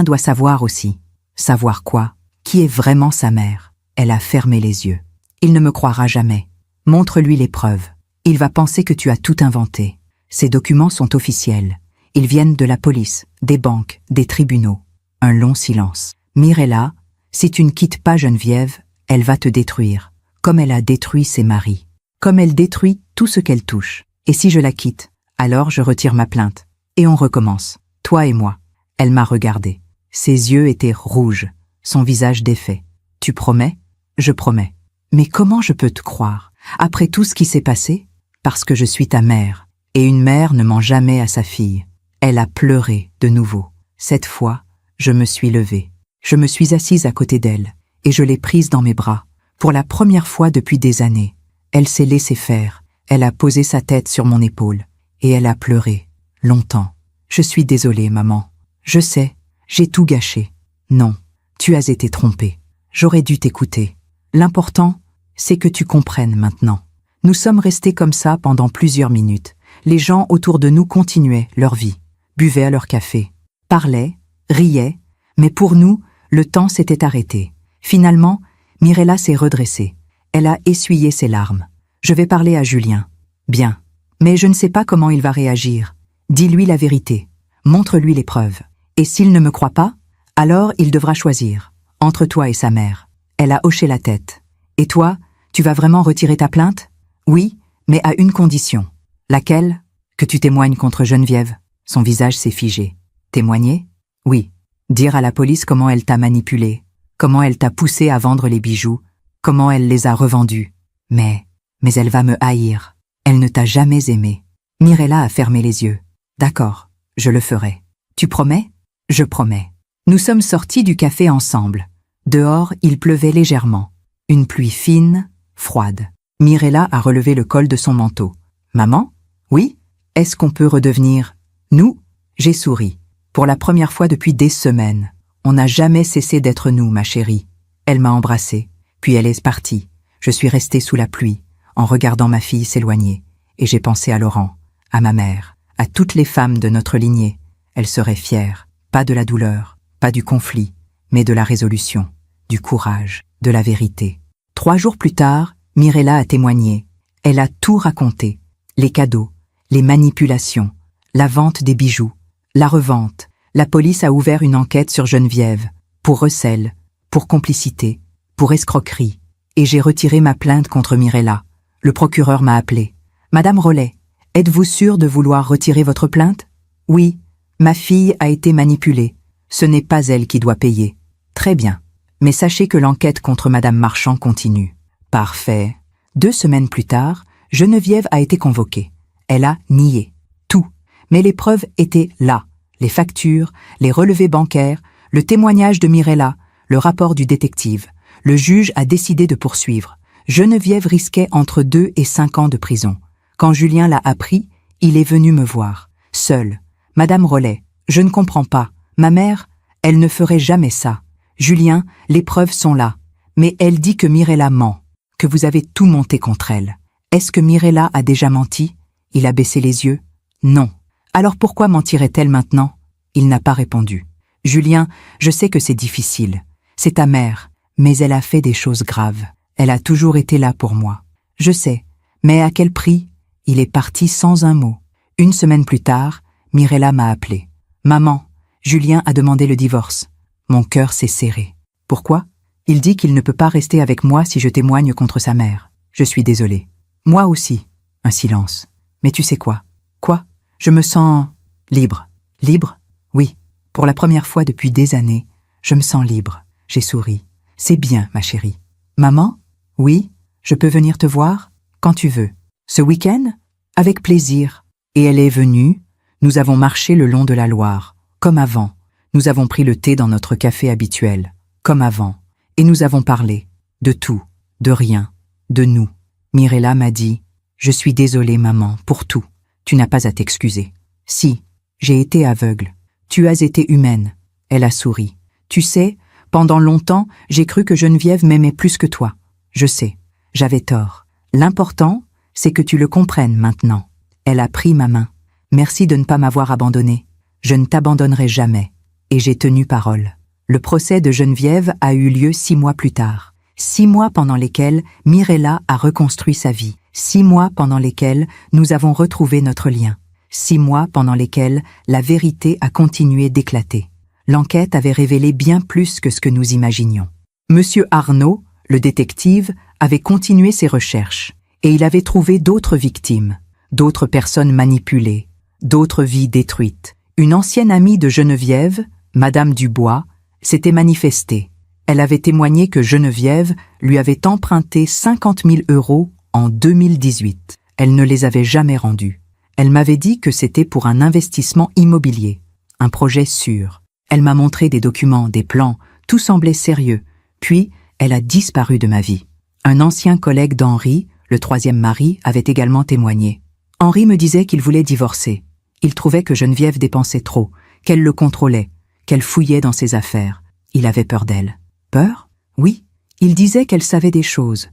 doit savoir aussi. Savoir quoi? Qui est vraiment sa mère? Elle a fermé les yeux. Il ne me croira jamais. Montre-lui les preuves. Il va penser que tu as tout inventé. Ces documents sont officiels. Ils viennent de la police, des banques, des tribunaux. Un long silence. Mirella, si tu ne quittes pas Geneviève, elle va te détruire, comme elle a détruit ses maris, comme elle détruit tout ce qu'elle touche. Et si je la quitte, alors je retire ma plainte. Et on recommence, toi et moi. Elle m'a regardé. Ses yeux étaient rouges, son visage défait. Tu promets? Je promets. Mais comment je peux te croire, après tout ce qui s'est passé? Parce que je suis ta mère, et une mère ne ment jamais à sa fille. Elle a pleuré de nouveau. Cette fois, je me suis levée. Je me suis assise à côté d'elle, et je l'ai prise dans mes bras, pour la première fois depuis des années. Elle s'est laissée faire, elle a posé sa tête sur mon épaule, et elle a pleuré, longtemps. Je suis désolée, maman. Je sais, j'ai tout gâché. Non, tu as été trompée. J'aurais dû t'écouter. L'important, c'est que tu comprennes maintenant. Nous sommes restés comme ça pendant plusieurs minutes. Les gens autour de nous continuaient leur vie, buvaient à leur café, parlaient, riaient, mais pour nous, le temps s'était arrêté. Finalement, Mirella s'est redressée. Elle a essuyé ses larmes. Je vais parler à Julien. Bien. Mais je ne sais pas comment il va réagir. Dis-lui la vérité. Montre-lui les preuves. Et s'il ne me croit pas, alors il devra choisir, entre toi et sa mère. Elle a hoché la tête. Et toi, tu vas vraiment retirer ta plainte? Oui, mais à une condition. Laquelle? Que tu témoignes contre Geneviève. Son visage s'est figé. Témoigner? Oui. Dire à la police comment elle t'a manipulé, comment elle t'a poussé à vendre les bijoux, comment elle les a revendus. Mais elle va me haïr. Elle ne t'a jamais aimé. Mirella a fermé les yeux. D'accord, je le ferai. Tu promets? Je promets. Nous sommes sortis du café ensemble. Dehors, il pleuvait légèrement. Une pluie fine, froide. Mirella a relevé le col de son manteau. Maman? Oui? Est-ce qu'on peut redevenir nous? J'ai souri. Pour la première fois depuis des semaines. On n'a jamais cessé d'être nous, ma chérie. Elle m'a embrassée, puis elle est partie. Je suis restée sous la pluie, en regardant ma fille s'éloigner. Et j'ai pensé à Laurent, à ma mère, à toutes les femmes de notre lignée. Elles seraient fières, pas de la douleur, pas du conflit, mais de la résolution, du courage, de la vérité. 3 jours plus tard, Mirella a témoigné. Elle a tout raconté. Les cadeaux, les manipulations, la vente des bijoux, La revente. La police a ouvert une enquête sur Geneviève. Pour recel, pour complicité, pour escroquerie. Et j'ai retiré ma plainte contre Mirella. Le procureur m'a appelé. Madame Rollet, êtes-vous sûre de vouloir retirer votre plainte? Oui, ma fille a été manipulée. Ce n'est pas elle qui doit payer. Très bien. Mais sachez que l'enquête contre Madame Marchand continue. Parfait. 2 semaines plus tard, Geneviève a été convoquée. Elle a nié. Tout. Mais les preuves étaient là. Les factures, les relevés bancaires, le témoignage de Mirella, le rapport du détective. Le juge a décidé de poursuivre. Geneviève risquait entre 2 et 5 ans de prison. Quand Julien l'a appris, il est venu me voir. Seul. Madame Rollet, je ne comprends pas. Ma mère, elle ne ferait jamais ça. Julien, les preuves sont là. Mais elle dit que Mirella ment, que vous avez tout monté contre elle. Est-ce que Mirella a déjà menti? Il a baissé les yeux. Non. Alors pourquoi mentirait-elle maintenant? Il n'a pas répondu. Julien, je sais que c'est difficile. C'est ta mère, mais elle a fait des choses graves. Elle a toujours été là pour moi. Je sais, mais à quel prix? Il est parti sans un mot. 1 semaine plus tard, Mirella m'a appelé. Maman, Julien a demandé le divorce. Mon cœur s'est serré. Pourquoi? Il dit qu'il ne peut pas rester avec moi si je témoigne contre sa mère. Je suis désolée. Moi aussi. Un silence. Mais tu sais quoi? Quoi? Je me sens libre. Libre? Oui. Pour la première fois depuis des années, je me sens libre. J'ai souri. C'est bien, ma chérie. Maman? Oui, je peux venir te voir? Quand tu veux. Ce week-end? Avec plaisir. Et elle est venue. Nous avons marché le long de la Loire. Comme avant. Nous avons pris le thé dans notre café habituel. Comme avant. Et nous avons parlé. De tout. De rien. De nous. Mirella m'a dit « Je suis désolée, maman, pour tout. Tu n'as pas à t'excuser. Si, j'ai été aveugle. Tu as été humaine. » Elle a souri. « Tu sais, pendant longtemps, j'ai cru que Geneviève m'aimait plus que toi. Je sais, j'avais tort. L'important, c'est que tu le comprennes maintenant. » Elle a pris ma main. « Merci de ne pas m'avoir abandonnée. Je ne t'abandonnerai jamais. » Et j'ai tenu parole. Le procès de Geneviève a eu lieu 6 mois plus tard. 6 mois pendant lesquels Mirella a reconstruit sa vie. 6 mois pendant lesquels nous avons retrouvé notre lien. 6 mois pendant lesquels la vérité a continué d'éclater. L'enquête avait révélé bien plus que ce que nous imaginions. Monsieur Arnaud, le détective, avait continué ses recherches et il avait trouvé d'autres victimes, d'autres personnes manipulées, d'autres vies détruites. Une ancienne amie de Geneviève, Madame Dubois, s'était manifestée. Elle avait témoigné que Geneviève lui avait emprunté 50 000 € en 2018. Elle ne les avait jamais rendus. Elle m'avait dit que c'était pour un investissement immobilier, un projet sûr. Elle m'a montré des documents, des plans, tout semblait sérieux. Puis, elle a disparu de ma vie. Un ancien collègue d'Henri, le 3e mari, avait également témoigné. Henri me disait qu'il voulait divorcer. Il trouvait que Geneviève dépensait trop, qu'elle le contrôlait, qu'elle fouillait dans ses affaires. Il avait peur d'elle. Peur? Oui. Il disait qu'elle savait des choses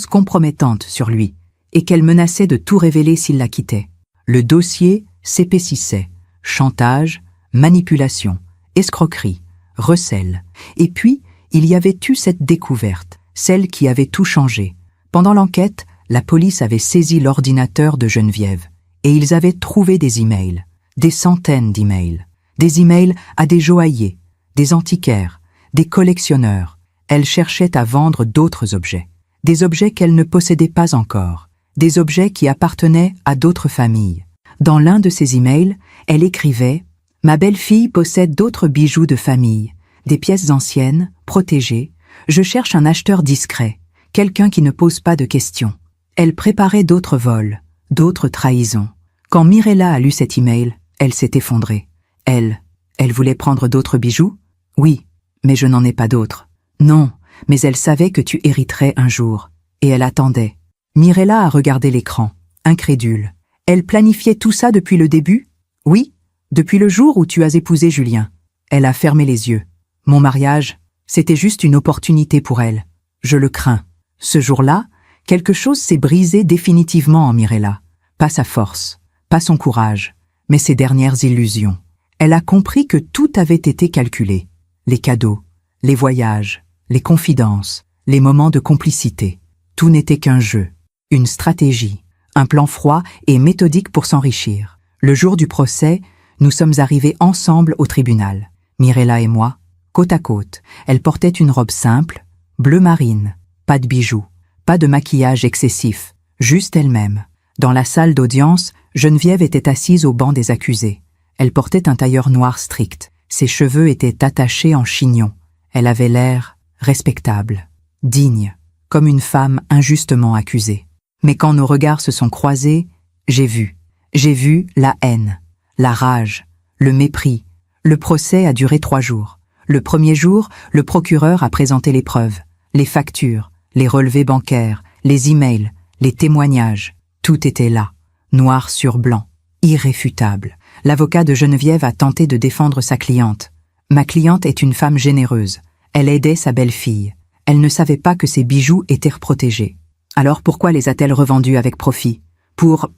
compromettantes sur lui, et qu'elle menaçait de tout révéler s'il la quittait. Le dossier s'épaississait. Chantage, manipulation, escroquerie, recel. Et puis, il y avait eu cette découverte, celle qui avait tout changé. Pendant l'enquête, la police avait saisi l'ordinateur de Geneviève, et ils avaient trouvé des emails, des centaines d'emails. Des emails à des joailliers, des antiquaires, des collectionneurs. Elle cherchait à vendre d'autres objets. Des objets qu'elle ne possédait pas encore. Des objets qui appartenaient à d'autres familles. Dans l'un de ses emails, elle écrivait « Ma belle-fille possède d'autres bijoux de famille, des pièces anciennes, protégées. Je cherche un acheteur discret, quelqu'un qui ne pose pas de questions. » Elle préparait d'autres vols, d'autres trahisons. Quand Mirella a lu cet email, elle s'est effondrée. Elle voulait prendre d'autres bijoux? Oui, mais je n'en ai pas d'autres. Non, mais elle savait que tu hériterais un jour. Et elle attendait. Mirella a regardé l'écran, incrédule. Elle planifiait tout ça depuis le début? Oui, depuis le jour où tu as épousé Julien. Elle a fermé les yeux. Mon mariage, c'était juste une opportunité pour elle. Je le crains. Ce jour-là, quelque chose s'est brisé définitivement en Mirella. Pas sa force, pas son courage, mais ses dernières illusions. Elle a compris que tout avait été calculé. Les cadeaux, les voyages, les confidences, les moments de complicité. Tout n'était qu'un jeu, une stratégie, un plan froid et méthodique pour s'enrichir. Le jour du procès, Nous sommes arrivés ensemble au tribunal. Mirella et moi, côte à côte. Elle portait une robe simple, bleu marine, pas de bijoux, pas de maquillage excessif, juste elle-même. Dans la salle d'audience, Geneviève était assise au banc des accusés. Elle portait un tailleur noir strict. Ses cheveux étaient attachés en chignon. Elle avait l'air respectable, digne, comme une femme injustement accusée. Mais quand nos regards se sont croisés, j'ai vu la haine, la rage, le mépris. Le procès a duré 3 jours. Le premier jour, le procureur a présenté les preuves, les factures, les relevés bancaires, les emails, les témoignages. Tout était là, noir sur blanc, irréfutable. L'avocat de Geneviève a tenté de défendre sa cliente. Ma cliente est une femme généreuse. Elle aidait sa belle-fille. Elle ne savait pas que ses bijoux étaient protégés. Alors pourquoi les a-t-elle revendus avec profit? Pour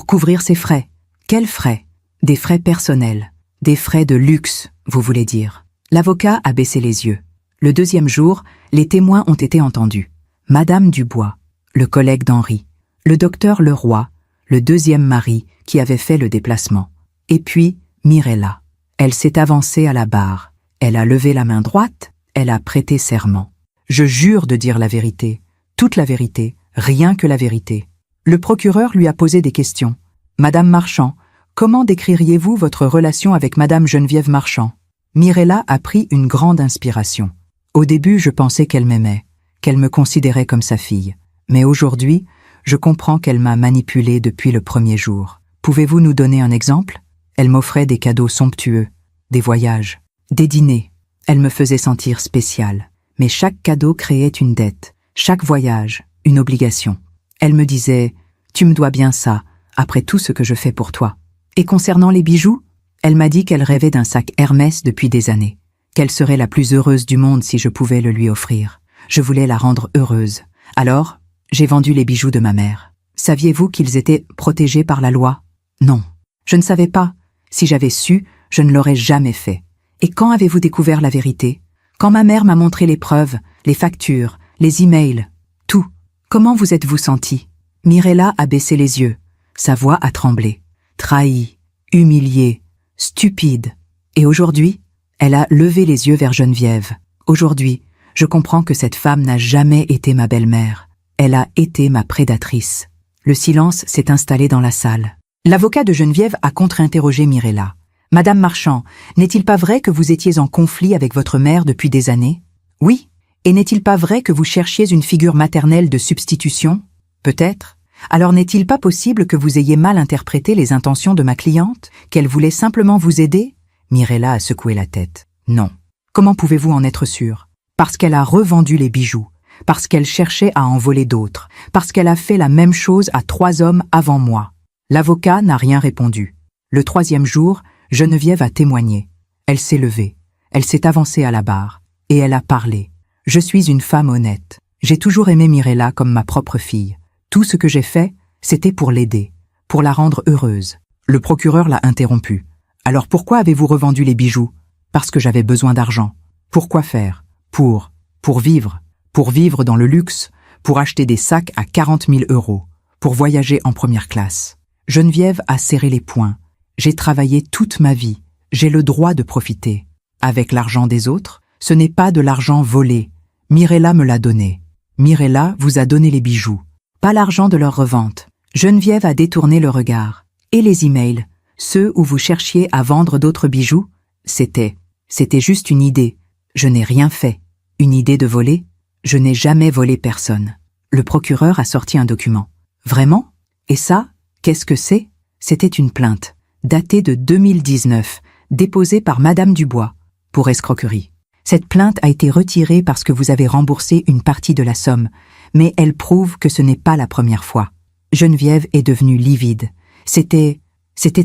couvrir ses frais. Quels frais? Des frais personnels. Des frais de luxe, vous voulez dire. L'avocat a baissé les yeux. Le deuxième jour, les témoins ont été entendus. Madame Dubois, le collègue d'Henri, le docteur Leroy, le deuxième mari qui avait fait le déplacement. Et puis, Mirella. Elle s'est avancée à la barre. Elle a levé la main droite, elle a prêté serment. Je jure de dire la vérité, toute la vérité, rien que la vérité. Le procureur lui a posé des questions. Madame Marchand, comment décririez-vous votre relation avec Madame Geneviève Marchand? Mirella a pris une grande inspiration. Au début, je pensais qu'elle m'aimait, qu'elle me considérait comme sa fille. Mais aujourd'hui, je comprends qu'elle m'a manipulée depuis le premier jour. Pouvez-vous nous donner un exemple? Elle m'offrait des cadeaux somptueux, des voyages, des dîners. Elle me faisait sentir spéciale. Mais chaque cadeau créait une dette, chaque voyage, une obligation. Elle me disait « Tu me dois bien ça, après tout ce que je fais pour toi ». Et concernant les bijoux, elle m'a dit qu'elle rêvait d'un sac Hermès depuis des années, qu'elle serait la plus heureuse du monde si je pouvais le lui offrir. Je voulais la rendre heureuse. Alors, j'ai vendu les bijoux de ma mère. Saviez-vous qu'ils étaient protégés par la loi? Non, je ne savais pas. Si j'avais su, je ne l'aurais jamais fait. Et quand avez-vous découvert la vérité? Quand ma mère m'a montré les preuves, les factures, les emails, tout. Comment vous êtes-vous senti? Mirella a baissé les yeux. Sa voix a tremblé. Trahie, humiliée, stupide. Et aujourd'hui, elle a levé les yeux vers Geneviève. Aujourd'hui, je comprends que cette femme n'a jamais été ma belle-mère. Elle a été ma prédatrice. Le silence s'est installé dans la salle. L'avocat de Geneviève a contre-interrogé Mirella. Madame Marchand, n'est-il pas vrai que vous étiez en conflit avec votre mère depuis des années? Oui. Et n'est-il pas vrai que vous cherchiez une figure maternelle de substitution? Peut-être. Alors n'est-il pas possible que vous ayez mal interprété les intentions de ma cliente, qu'elle voulait simplement vous aider? Mirella a secoué la tête. Non. Comment pouvez-vous en être sûr? Parce qu'elle a revendu les bijoux, parce qu'elle cherchait à en voler d'autres, parce qu'elle a fait la même chose à 3 hommes avant moi. L'avocat n'a rien répondu. Le 3e jour, Geneviève a témoigné. Elle s'est levée, elle s'est avancée à la barre, et elle a parlé. Je suis une femme honnête. J'ai toujours aimé Mirella comme ma propre fille. Tout ce que j'ai fait, c'était pour l'aider, pour la rendre heureuse. Le procureur l'a interrompu. Alors pourquoi avez-vous revendu les bijoux? Parce que j'avais besoin d'argent. Pourquoi faire? Pour vivre dans le luxe, pour acheter des sacs à 40 000 €, pour voyager en première classe. Geneviève a serré les poings. J'ai travaillé toute ma vie. J'ai le droit de profiter. Avec l'argent des autres, ce n'est pas de l'argent volé. Mirella me l'a donné. Mirella vous a donné les bijoux. Pas l'argent de leur revente. Geneviève a détourné le regard. Et les emails, ceux où vous cherchiez à vendre d'autres bijoux, c'était juste une idée. Je n'ai rien fait. Une idée de voler? Je n'ai jamais volé personne. Le procureur a sorti un document. Vraiment? Et ça, qu'est-ce que c'est? C'était une plainte, datée de 2019, déposée par Madame Dubois, pour escroquerie. Cette plainte a été retirée parce que vous avez remboursé une partie de la somme, mais elle prouve que ce n'est pas la première fois. Geneviève est devenue livide. C'était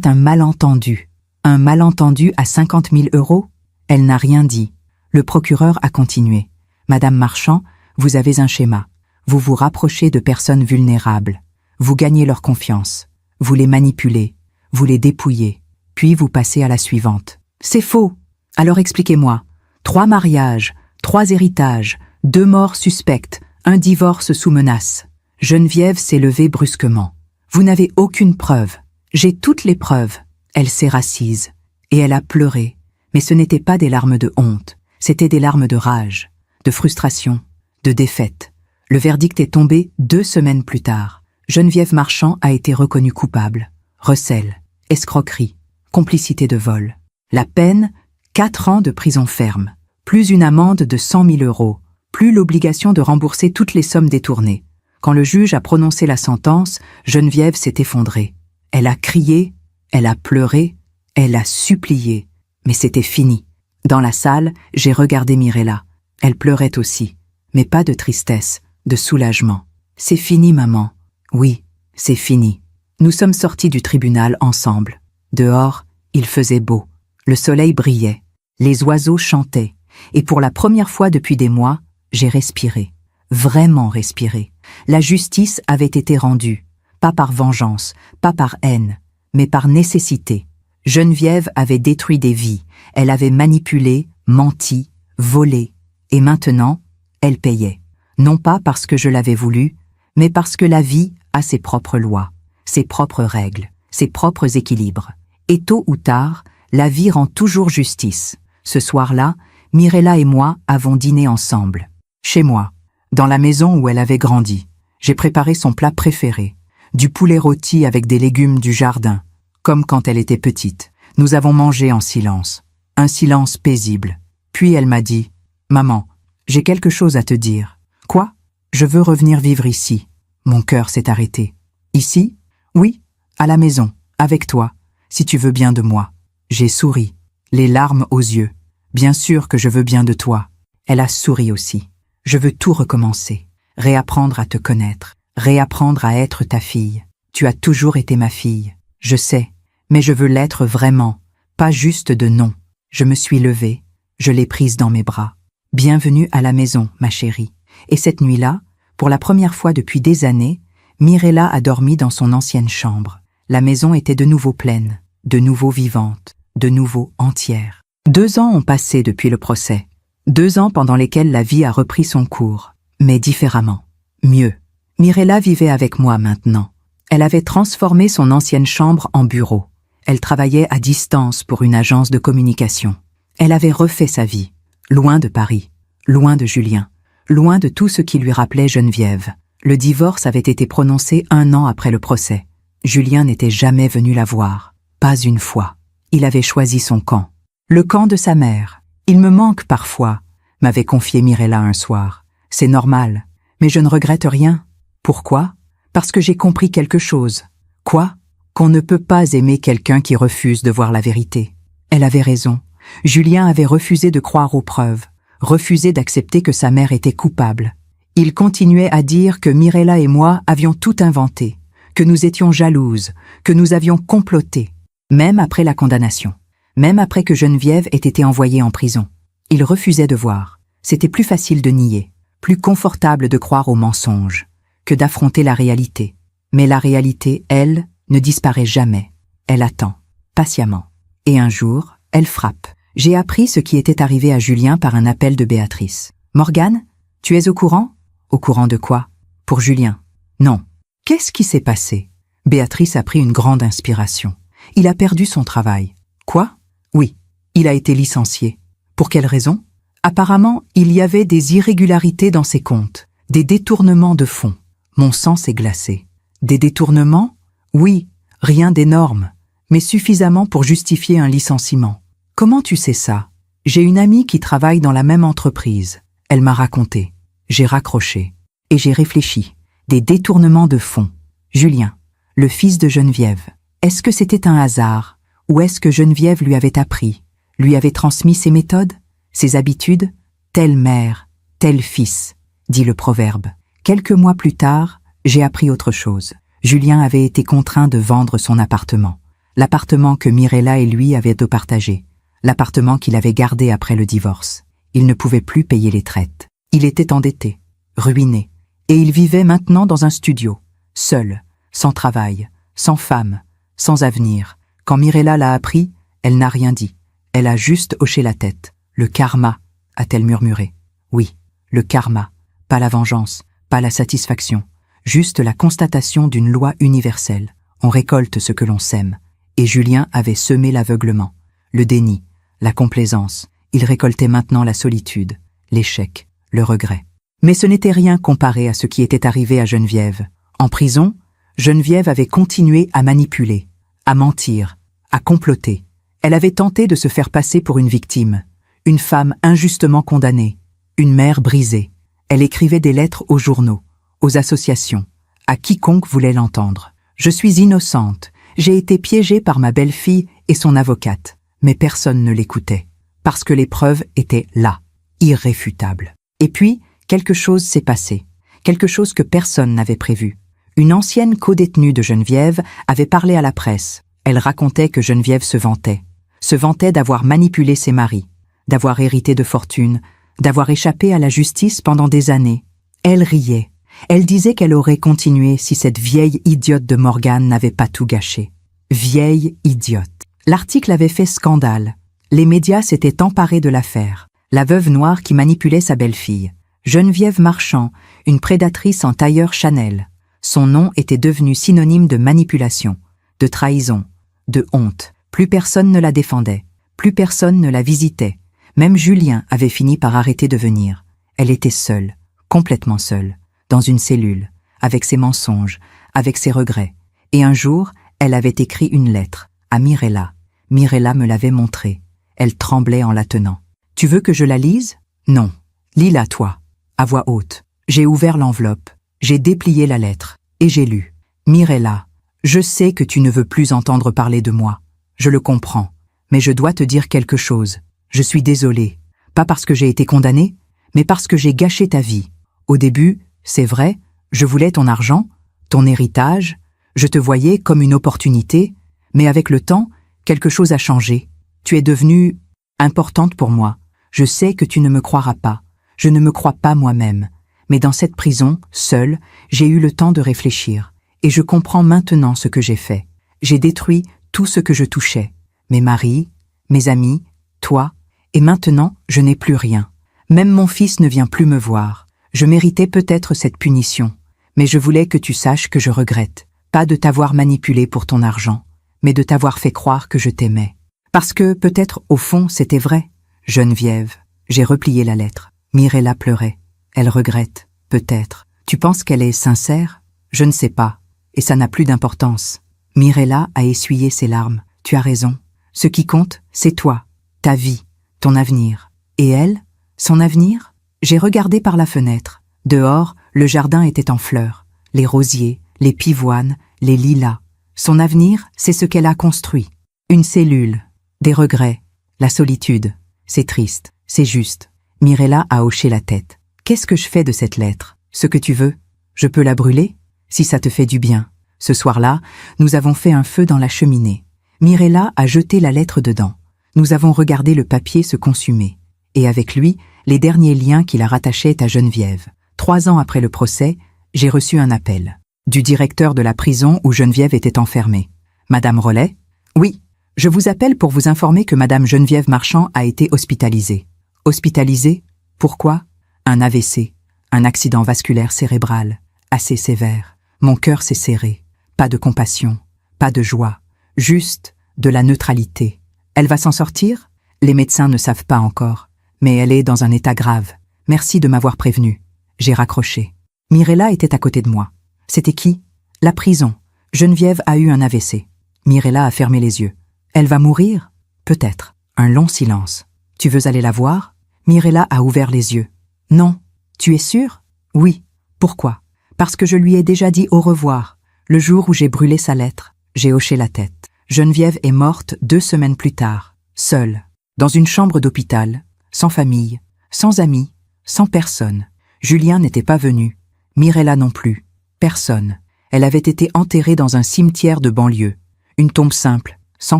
un malentendu. Un malentendu à 50 000 €? Elle n'a rien dit. Le procureur a continué. Madame Marchand, vous avez un schéma. Vous vous rapprochez de personnes vulnérables. Vous gagnez leur confiance. Vous les manipulez. Vous les dépouillez. Puis vous passez à la suivante. C'est faux. Alors expliquez-moi. 3 mariages, 3 héritages, 2 morts suspectes, un divorce sous menace. Geneviève s'est levée brusquement. Vous n'avez aucune preuve. J'ai toutes les preuves. Elle s'est rassise. Et elle a pleuré, mais ce n'étaient pas des larmes de honte, c'étaient des larmes de rage, de frustration, de défaite. Le verdict est tombé 2 semaines plus tard. Geneviève Marchand a été reconnue coupable. Recel, escroquerie, complicité de vol. La peine, 4 ans de prison ferme, plus une amende de 100 000 €, plus l'obligation de rembourser toutes les sommes détournées. Quand le juge a prononcé la sentence, Geneviève s'est effondrée. Elle a crié, elle a pleuré, elle a supplié. Mais c'était fini. Dans la salle, j'ai regardé Mirella. Elle pleurait aussi, mais pas de tristesse, de soulagement. C'est fini, maman. Oui, c'est fini. Nous sommes sortis du tribunal ensemble. Dehors, il faisait beau. Le soleil brillait. Les oiseaux chantaient. Et pour la première fois depuis des mois, j'ai respiré. Vraiment respiré. La justice avait été rendue. Pas par vengeance, pas par haine, mais par nécessité. Geneviève avait détruit des vies. Elle avait manipulé, menti, volé. Et maintenant, elle payait. Non pas parce que je l'avais voulu, mais parce que la vie a ses propres lois, ses propres règles, ses propres équilibres. Et tôt ou tard, la vie rend toujours justice. Ce soir-là, Mirella et moi avons dîné ensemble. Chez moi, dans la maison où elle avait grandi. J'ai préparé son plat préféré, du poulet rôti avec des légumes du jardin, comme quand elle était petite. Nous avons mangé en silence, un silence paisible. Puis elle m'a dit « Maman, j'ai quelque chose à te dire. » « Quoi ? Je veux revenir vivre ici. » Mon cœur s'est arrêté. « Ici ? Oui, à la maison, avec toi, si tu veux bien de moi. » J'ai souri, les larmes aux yeux. « Bien sûr que je veux bien de toi. » Elle a souri aussi. « Je veux tout recommencer, réapprendre à te connaître, réapprendre à être ta fille. Tu as toujours été ma fille, je sais, mais je veux l'être vraiment, pas juste de nom. » Je me suis levée, je l'ai prise dans mes bras. « Bienvenue à la maison, ma chérie. » Et cette nuit-là, pour la première fois depuis des années, Mirella a dormi dans son ancienne chambre. La maison était de nouveau pleine, de nouveau vivante, de nouveau entière. 2 ans ont passé depuis le procès. 2 ans pendant lesquels la vie a repris son cours, mais différemment, mieux. Mirella vivait avec moi maintenant. Elle avait transformé son ancienne chambre en bureau. Elle travaillait à distance pour une agence de communication. Elle avait refait sa vie, loin de Paris, loin de Julien, loin de tout ce qui lui rappelait Geneviève. Le divorce avait été prononcé 1 an après le procès. Julien n'était jamais venu la voir, pas une fois. Il avait choisi son camp, le camp de sa mère. « Il me manque parfois », m'avait confié Mirella un soir. « C'est normal, mais je ne regrette rien. » Pourquoi ? Parce que j'ai compris quelque chose. Quoi ? Qu'on ne peut pas aimer quelqu'un qui refuse de voir la vérité. Elle avait raison. Julien avait refusé de croire aux preuves, refusé d'accepter que sa mère était coupable. Il continuait à dire que Mirella et moi avions tout inventé, que nous étions jalouses, que nous avions comploté, même après la condamnation, même après que Geneviève ait été envoyée en prison. Il refusait de voir. C'était plus facile de nier, plus confortable de croire aux mensonges, que d'affronter la réalité. Mais la réalité, elle, ne disparaît jamais. Elle attend, patiemment. Et un jour, elle frappe. J'ai appris ce qui était arrivé à Julien par un appel de Béatrice. « Morgane, tu es au courant ?»« Au courant de quoi ?»« Pour Julien. »« Non. Qu'est-ce qui s'est passé ?» Béatrice a pris une grande inspiration. « Il a perdu son travail. »« Quoi ?» ?»« Oui, il a été licencié. »« Pour quelle raison ?» ?»« Apparemment, il y avait des irrégularités dans ses comptes, des détournements de fonds. » Mon sang s'est glacé. « Des détournements ? Oui, rien d'énorme, mais suffisamment pour justifier un licenciement. » « Comment tu sais ça ? » « J'ai une amie qui travaille dans la même entreprise. Elle m'a raconté. J'ai raccroché. Et j'ai réfléchi. Des détournements de fonds. Julien, le fils de Geneviève. Est-ce que c'était un hasard ? Ou est-ce que Geneviève lui avait appris, lui avait transmis ses méthodes, ses habitudes ? Telle mère, tel fils, dit le proverbe. Quelques mois plus tard, j'ai appris autre chose. Julien avait été contraint de vendre son appartement. L'appartement que Mirella et lui avaient de partager. L'appartement qu'il avait gardé après le divorce. Il ne pouvait plus payer les traites. Il était endetté, ruiné, et il vivait maintenant dans un studio, seul, sans travail, sans femme, sans avenir. Quand Mirella l'a appris, elle n'a rien dit. Elle a juste hoché la tête. « Le karma », a-t-elle murmuré. Oui, le karma, pas la vengeance, pas la satisfaction, juste la constatation d'une loi universelle. On récolte ce que l'on sème. Et Julien avait semé l'aveuglement. le déni, la complaisance. Il récoltait maintenant la solitude, l'échec, le regret. Mais ce n'était rien comparé à ce qui était arrivé à Geneviève. En prison, Geneviève avait continué à manipuler, à mentir, à comploter. Elle avait tenté de se faire passer pour une victime, une femme injustement condamnée, une mère brisée. Elle écrivait des lettres aux journaux, aux associations, à quiconque voulait l'entendre. Je suis innocente, j'ai été piégée par ma belle-fille et son avocate. Mais personne ne l'écoutait, parce que les preuves étaient là, irréfutables. Et puis, quelque chose s'est passé, quelque chose que personne n'avait prévu. Une ancienne codétenue de Geneviève avait parlé à la presse. Elle racontait que Geneviève se vantait d'avoir manipulé ses maris, d'avoir hérité de fortune, d'avoir échappé à la justice pendant des années. Elle riait. Elle disait qu'elle aurait continué si cette vieille idiote de Morgane n'avait pas tout gâché. Vieille idiote. L'article avait fait scandale. Les médias s'étaient emparés de l'affaire. La veuve noire qui manipulait sa belle-fille. Geneviève Marchand, une prédatrice en tailleur Chanel. Son nom était devenu synonyme de manipulation, de trahison, de honte. Plus personne ne la défendait. Plus personne ne la visitait. Même Julien avait fini par arrêter de venir. Elle était seule, complètement seule, dans une cellule, avec ses mensonges, avec ses regrets. Et un jour, elle avait écrit une lettre à Mirella. Mirella me l'avait montrée. Elle tremblait en la tenant. « Tu veux que je la lise ? » ?»« Non. Lis-la, toi. » À voix haute. J'ai ouvert l'enveloppe. J'ai déplié la lettre. Et j'ai lu. « Mirella, je sais que tu ne veux plus entendre parler de moi. Je le comprends. Mais je dois te dire quelque chose. Je suis désolée. Pas parce que j'ai été condamnée, mais parce que j'ai gâché ta vie. Au début, c'est vrai, je voulais ton argent, ton héritage. Je te voyais comme une opportunité. Mais avec le temps, quelque chose a changé. Tu es devenue importante pour moi. Je sais que tu ne me croiras pas. Je ne me crois pas moi-même. Mais dans cette prison, seule, j'ai eu le temps de réfléchir. Et je comprends maintenant ce que j'ai fait. J'ai détruit tout ce que je touchais. Mes maris, mes amis, toi. Et maintenant, je n'ai plus rien. Même mon fils ne vient plus me voir. Je méritais peut-être cette punition. Mais je voulais que tu saches que je regrette. Pas de t'avoir manipulé pour ton argent, mais de t'avoir fait croire que je t'aimais. Parce que, peut-être, au fond, c'était vrai. Geneviève, j'ai replié la lettre. Mirella pleurait. Elle regrette, peut-être. Tu penses qu'elle est sincère ? Je ne sais pas. Et ça n'a plus d'importance. Mirella a essuyé ses larmes. Tu as raison. Ce qui compte, c'est toi, ta vie, ton avenir. Et elle, son avenir ? J'ai regardé par la fenêtre. Dehors, le jardin était en fleurs. Les rosiers, les pivoines, les lilas. Son avenir, c'est ce qu'elle a construit. Une cellule, des regrets, la solitude. C'est triste, c'est juste. Mirella a hoché la tête. Qu'est-ce que je fais de cette lettre ? Ce que tu veux. Je peux la brûler ? Si ça te fait du bien. Ce soir-là, nous avons fait un feu dans la cheminée. Mirella a jeté la lettre dedans. Nous avons regardé le papier se consumer. Et avec lui, les derniers liens qui la rattachaient à Geneviève. 3 ans après le procès, j'ai reçu un appel. Du directeur de la prison où Geneviève était enfermée. « Madame Rollet ? » ?»« Oui, je vous appelle pour vous informer que Madame Geneviève Marchand a été hospitalisée. » »« Hospitalisée ? Pourquoi ? » ?»« Un AVC, un accident vasculaire cérébral, assez sévère. Mon cœur s'est serré. Pas de compassion, pas de joie, juste de la neutralité. Elle va s'en sortir ? Les médecins ne savent pas encore, mais elle est dans un état grave. Merci de m'avoir prévenu. J'ai raccroché. Mirella était à côté de moi. C'était qui ? La prison. Geneviève a eu un AVC. Mirella a fermé les yeux. Elle va mourir ? Peut-être. Un long silence. Tu veux aller la voir ? Mirella a ouvert les yeux. Non. Tu es sûre ? Oui. Pourquoi ? Parce que je lui ai déjà dit au revoir. Le jour où j'ai brûlé sa lettre, j'ai hoché la tête. Geneviève est morte 2 semaines plus tard, seule, dans une chambre d'hôpital, sans famille, sans amis, sans personne. Julien n'était pas venu, Mirella non plus, personne. Elle avait été enterrée dans un cimetière de banlieue, une tombe simple, sans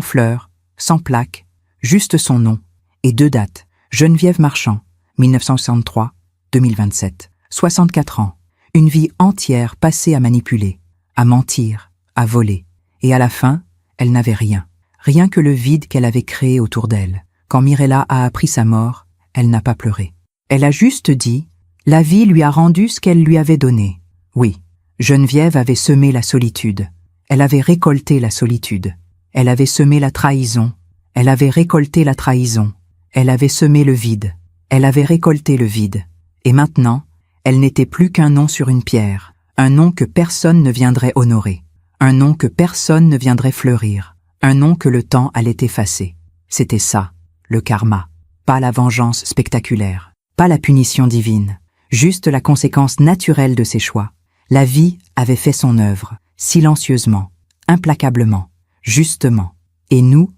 fleurs, sans plaque, juste son nom, et 2 dates. Geneviève Marchand, 1963-2027, 64 ans. Une vie entière passée à manipuler, à mentir, à voler. Et à la fin, elle n'avait rien. Rien que le vide qu'elle avait créé autour d'elle. Quand Mirella a appris sa mort, elle n'a pas pleuré. Elle a juste dit, la vie lui a rendu ce qu'elle lui avait donné. Oui, Geneviève avait semé la solitude. Elle avait récolté la solitude. Elle avait semé la trahison. Elle avait récolté la trahison. Elle avait semé le vide. Elle avait récolté le vide. Et maintenant, elle n'était plus qu'un nom sur une pierre. Un nom que personne ne viendrait honorer. Un nom que personne ne viendrait fleurir. Un nom que le temps allait effacer. C'était ça, le karma. Pas la vengeance spectaculaire. Pas la punition divine. Juste la conséquence naturelle de ses choix. La vie avait fait son œuvre, silencieusement, implacablement, justement. Et nous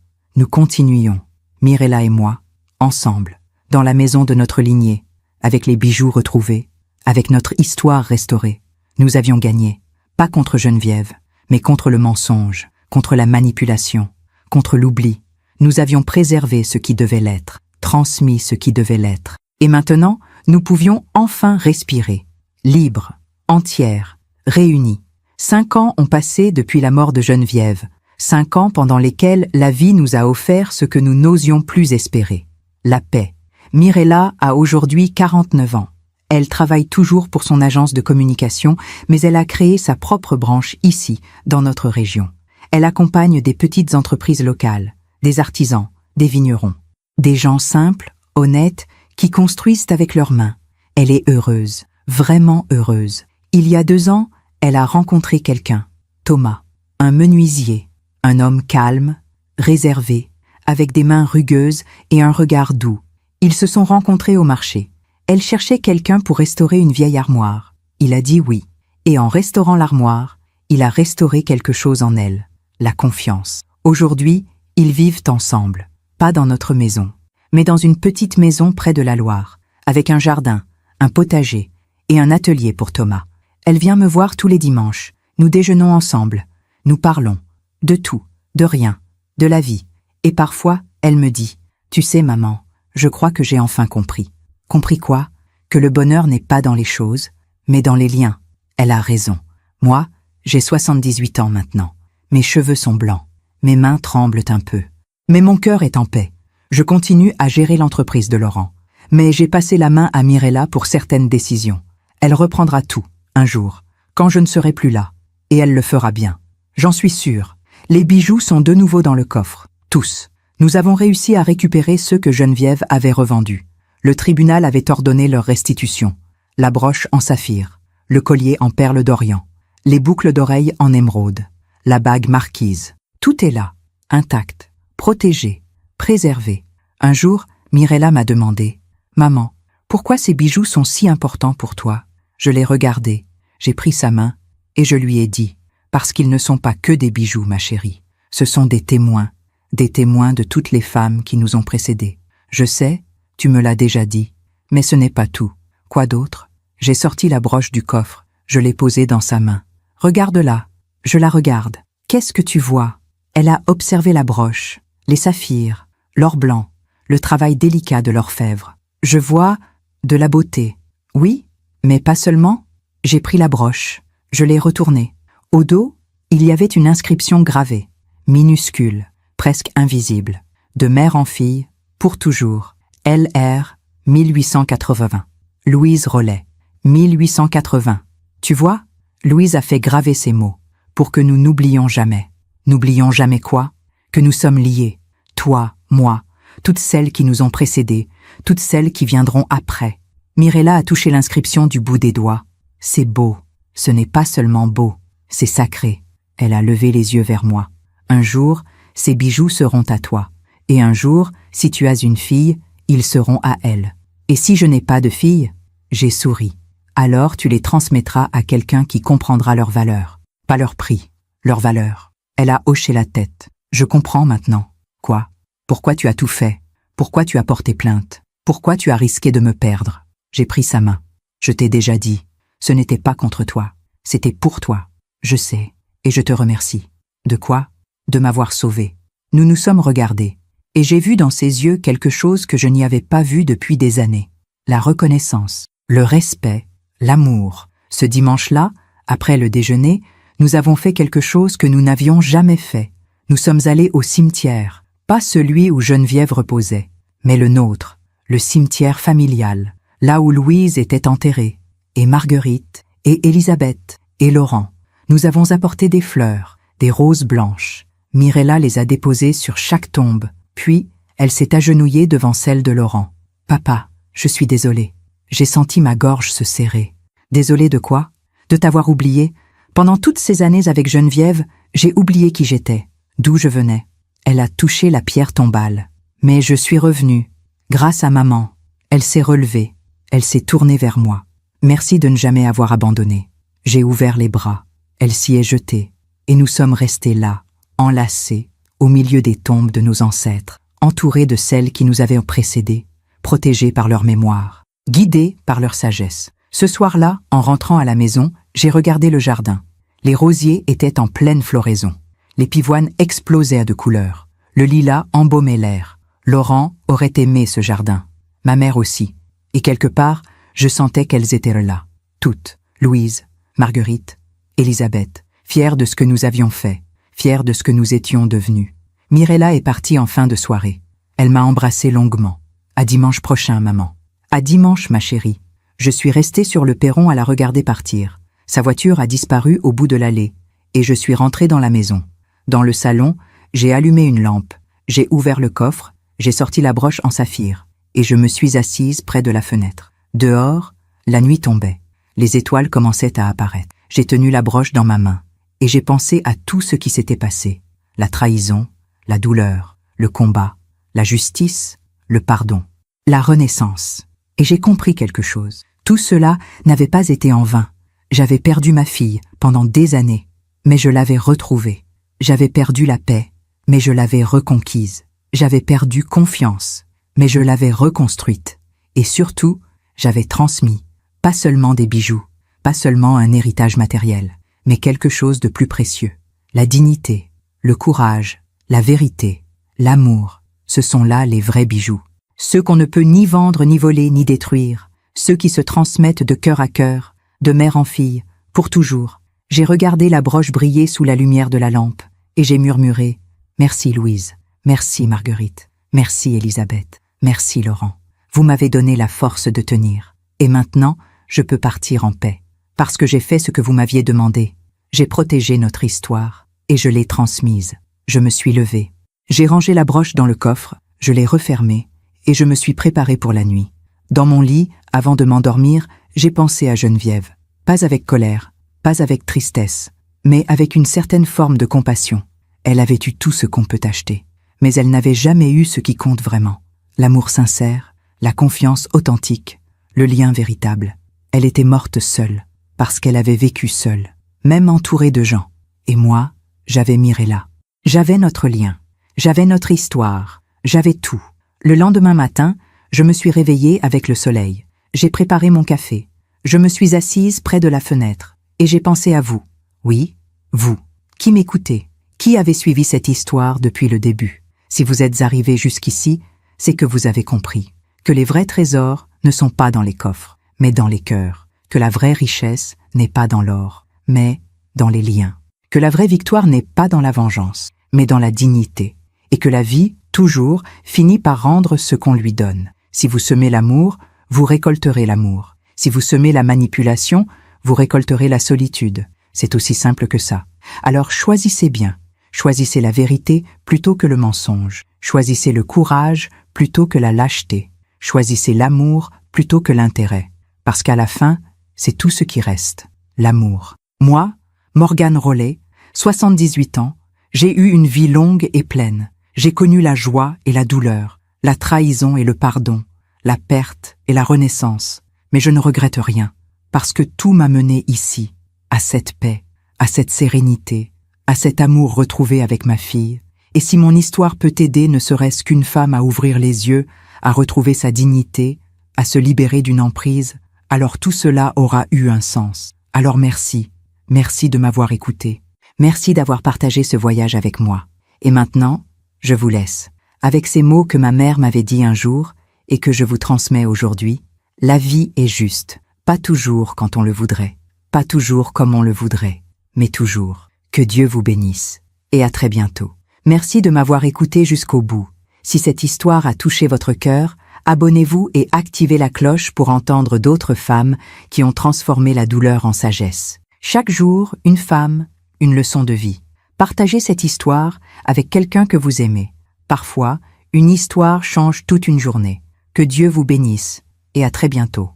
continuions, Mirella et moi, ensemble, dans la maison de notre lignée, avec les bijoux retrouvés, avec notre histoire restaurée. Nous avions gagné, pas contre Geneviève, mais contre le mensonge, contre la manipulation, contre l'oubli. Nous avions préservé ce qui devait l'être, transmis ce qui devait l'être. Et maintenant, nous pouvions enfin respirer, libres, entières, réunies. 5 ans ont passé depuis la mort de Geneviève, 5 ans pendant lesquels la vie nous a offert ce que nous n'osions plus espérer, la paix. Mirella a aujourd'hui 49 ans. Elle travaille toujours pour son agence de communication, mais elle a créé sa propre branche ici, dans notre région. Elle accompagne des petites entreprises locales, des artisans, des vignerons, des gens simples, honnêtes, qui construisent avec leurs mains. Elle est heureuse, vraiment heureuse. Il y a 2 ans, elle a rencontré quelqu'un, Thomas, un menuisier, un homme calme, réservé, avec des mains rugueuses et un regard doux. Ils se sont rencontrés au marché. Elle cherchait quelqu'un pour restaurer une vieille armoire. Il a dit oui. Et en restaurant l'armoire, il a restauré quelque chose en elle, la confiance. Aujourd'hui, ils vivent ensemble, pas dans notre maison, mais dans une petite maison près de la Loire, avec un jardin, un potager et un atelier pour Thomas. Elle vient me voir tous les dimanches. Nous déjeunons ensemble. Nous parlons. De tout, de rien, de la vie. Et parfois, elle me dit « Tu sais, maman, je crois que j'ai enfin compris. » Compris quoi? Que le bonheur n'est pas dans les choses, mais dans les liens. Elle a raison. Moi, j'ai 78 ans maintenant. Mes cheveux sont blancs. Mes mains tremblent un peu. Mais mon cœur est en paix. Je continue à gérer l'entreprise de Laurent. Mais j'ai passé la main à Mirella pour certaines décisions. Elle reprendra tout, un jour, quand je ne serai plus là. Et elle le fera bien. J'en suis sûre. Les bijoux sont de nouveau dans le coffre. Tous. Nous avons réussi à récupérer ceux que Geneviève avait revendus. Le tribunal avait ordonné leur restitution. La broche en saphir, le collier en perles d'Orient, les boucles d'oreilles en émeraude, la bague marquise. Tout est là, intact, protégé, préservé. Un jour, Mirella m'a demandé « Maman, pourquoi ces bijoux sont si importants pour toi ?» Je l'ai regardé, j'ai pris sa main et je lui ai dit « Parce qu'ils ne sont pas que des bijoux, ma chérie. Ce sont des témoins de toutes les femmes qui nous ont précédés. Je sais, tu me l'as déjà dit, mais ce n'est pas tout. Quoi d'autre? » J'ai sorti la broche du coffre, je l'ai posée dans sa main. « Regarde-la. » Je la regarde. « Qu'est-ce que tu vois ?» Elle a observé la broche, les saphirs, l'or blanc, le travail délicat de l'orfèvre. « Je vois de la beauté. » « Oui, mais pas seulement. » J'ai pris la broche, je l'ai retournée. Au dos, il y avait une inscription gravée, minuscule, presque invisible, de mère en fille, pour toujours. L.R. 1880. Louise Rollet. 1880. Tu vois, Louise a fait graver ces mots, pour que nous n'oublions jamais. N'oublions jamais quoi? Que nous sommes liés. Toi, moi, toutes celles qui nous ont précédés, toutes celles qui viendront après. Mirella a touché l'inscription du bout des doigts. C'est beau. Ce n'est pas seulement beau, c'est sacré. Elle a levé les yeux vers moi. Un jour, ces bijoux seront à toi. Et un jour, si tu as une fille, ils seront à elle. Et si je n'ai pas de fille, j'ai souri. Alors tu les transmettras à quelqu'un qui comprendra leur valeur. Pas leur prix, leur valeur. Elle a hoché la tête. Je comprends maintenant. Quoi? Pourquoi tu as tout fait? Pourquoi tu as porté plainte? Pourquoi tu as risqué de me perdre? J'ai pris sa main. Je t'ai déjà dit. Ce n'était pas contre toi. C'était pour toi. Je sais. Et je te remercie. De quoi? De m'avoir sauvé. Nous nous sommes regardés. Et j'ai vu dans ses yeux quelque chose que je n'y avais pas vu depuis des années. La reconnaissance, le respect, l'amour. Ce dimanche-là, après le déjeuner, nous avons fait quelque chose que nous n'avions jamais fait. Nous sommes allés au cimetière. Pas celui où Geneviève reposait, mais le nôtre, le cimetière familial. Là où Louise était enterrée, et Marguerite, et Élisabeth, et Laurent. Nous avons apporté des fleurs, des roses blanches. Mirella les a déposées sur chaque tombe, Puis, elle s'est agenouillée devant celle de Laurent. « Papa, je suis désolée. J'ai senti ma gorge se serrer. »« Désolée de quoi ? De t'avoir oublié. Pendant toutes ces années avec Geneviève, j'ai oublié qui j'étais, d'où je venais. » Elle a touché la pierre tombale. « Mais je suis revenue. Grâce à maman. Elle s'est relevée. Elle s'est tournée vers moi. Merci de ne jamais avoir abandonné. » J'ai ouvert les bras. Elle s'y est jetée. Et nous sommes restés là, enlacés, au milieu des tombes de nos ancêtres, entourés de celles qui nous avaient précédés, protégés par leur mémoire, guidés par leur sagesse. Ce soir-là, en rentrant à la maison, j'ai regardé le jardin. Les rosiers étaient en pleine floraison. Les pivoines explosaient de couleurs. Le lilas embaumait l'air. Laurent aurait aimé ce jardin. Ma mère aussi. Et quelque part, je sentais qu'elles étaient là. Toutes. Louise, Marguerite, Elisabeth, fières de ce que nous avions fait, fières de ce que nous étions devenus. Mirella est partie en fin de soirée. Elle m'a embrassé longuement. « À dimanche prochain, maman. »« À dimanche, ma chérie. » Je suis restée sur le perron à la regarder partir. Sa voiture a disparu au bout de l'allée, et je suis rentrée dans la maison. Dans le salon, j'ai allumé une lampe, j'ai ouvert le coffre, j'ai sorti la broche en saphir, et je me suis assise près de la fenêtre. Dehors, la nuit tombait. Les étoiles commençaient à apparaître. J'ai tenu la broche dans ma main, et j'ai pensé à tout ce qui s'était passé. La trahison, la douleur, le combat, la justice, le pardon, la renaissance. Et j'ai compris quelque chose. Tout cela n'avait pas été en vain. J'avais perdu ma fille pendant des années, mais je l'avais retrouvée. J'avais perdu la paix, mais je l'avais reconquise. J'avais perdu confiance, mais je l'avais reconstruite. Et surtout, j'avais transmis, pas seulement des bijoux, pas seulement un héritage matériel, mais quelque chose de plus précieux. La dignité, le courage, la vérité, l'amour, ce sont là les vrais bijoux. Ceux qu'on ne peut ni vendre, ni voler, ni détruire. Ceux qui se transmettent de cœur à cœur, de mère en fille, pour toujours. J'ai regardé la broche briller sous la lumière de la lampe, et j'ai murmuré « Merci Louise, merci Marguerite, merci Elisabeth, merci Laurent. Vous m'avez donné la force de tenir. Et maintenant, je peux partir en paix, parce que j'ai fait ce que vous m'aviez demandé. J'ai protégé notre histoire, et je l'ai transmise. Je me suis levée. J'ai rangé la broche dans le coffre, je l'ai refermée, et je me suis préparée pour la nuit. Dans mon lit, avant de m'endormir, j'ai pensé à Geneviève. Pas avec colère, pas avec tristesse, mais avec une certaine forme de compassion. Elle avait eu tout ce qu'on peut acheter, mais elle n'avait jamais eu ce qui compte vraiment. L'amour sincère, la confiance authentique, le lien véritable. Elle était morte seule, parce qu'elle avait vécu seule, même entourée de gens. Et moi, j'avais Mirella. J'avais notre lien, j'avais notre histoire, j'avais tout. Le lendemain matin, je me suis réveillée avec le soleil. J'ai préparé mon café. Je me suis assise près de la fenêtre. Et j'ai pensé à vous. Oui, vous, qui m'écoutez, qui avez suivi cette histoire depuis le début. Si vous êtes arrivés jusqu'ici, c'est que vous avez compris que les vrais trésors ne sont pas dans les coffres, mais dans les cœurs. Que la vraie richesse n'est pas dans l'or, mais dans les liens. Que la vraie victoire n'est pas dans la vengeance, mais dans la dignité. Et que la vie, toujours, finit par rendre ce qu'on lui donne. Si vous semez l'amour, vous récolterez l'amour. Si vous semez la manipulation, vous récolterez la solitude. C'est aussi simple que ça. Alors choisissez bien. Choisissez la vérité plutôt que le mensonge. Choisissez le courage plutôt que la lâcheté. Choisissez l'amour plutôt que l'intérêt. Parce qu'à la fin, c'est tout ce qui reste. L'amour. Moi, Morgane Rollet, 78 ans, j'ai eu une vie longue et pleine. J'ai connu la joie et la douleur, la trahison et le pardon, la perte et la renaissance. Mais je ne regrette rien, parce que tout m'a mené ici, à cette paix, à cette sérénité, à cet amour retrouvé avec ma fille. Et si mon histoire peut aider ne serait-ce qu'une femme à ouvrir les yeux, à retrouver sa dignité, à se libérer d'une emprise, alors tout cela aura eu un sens. Alors merci, merci de m'avoir écouté. Merci d'avoir partagé ce voyage avec moi. Et maintenant, je vous laisse, avec ces mots que ma mère m'avait dit un jour et que je vous transmets aujourd'hui. La vie est juste, pas toujours quand on le voudrait, pas toujours comme on le voudrait, mais toujours. Que Dieu vous bénisse. Et à très bientôt. Merci de m'avoir écouté jusqu'au bout. Si cette histoire a touché votre cœur, abonnez-vous et activez la cloche pour entendre d'autres femmes qui ont transformé la douleur en sagesse. Chaque jour, une femme, une leçon de vie. Partagez cette histoire avec quelqu'un que vous aimez. Parfois, Une histoire change toute une journée. Que Dieu vous bénisse, et à très bientôt.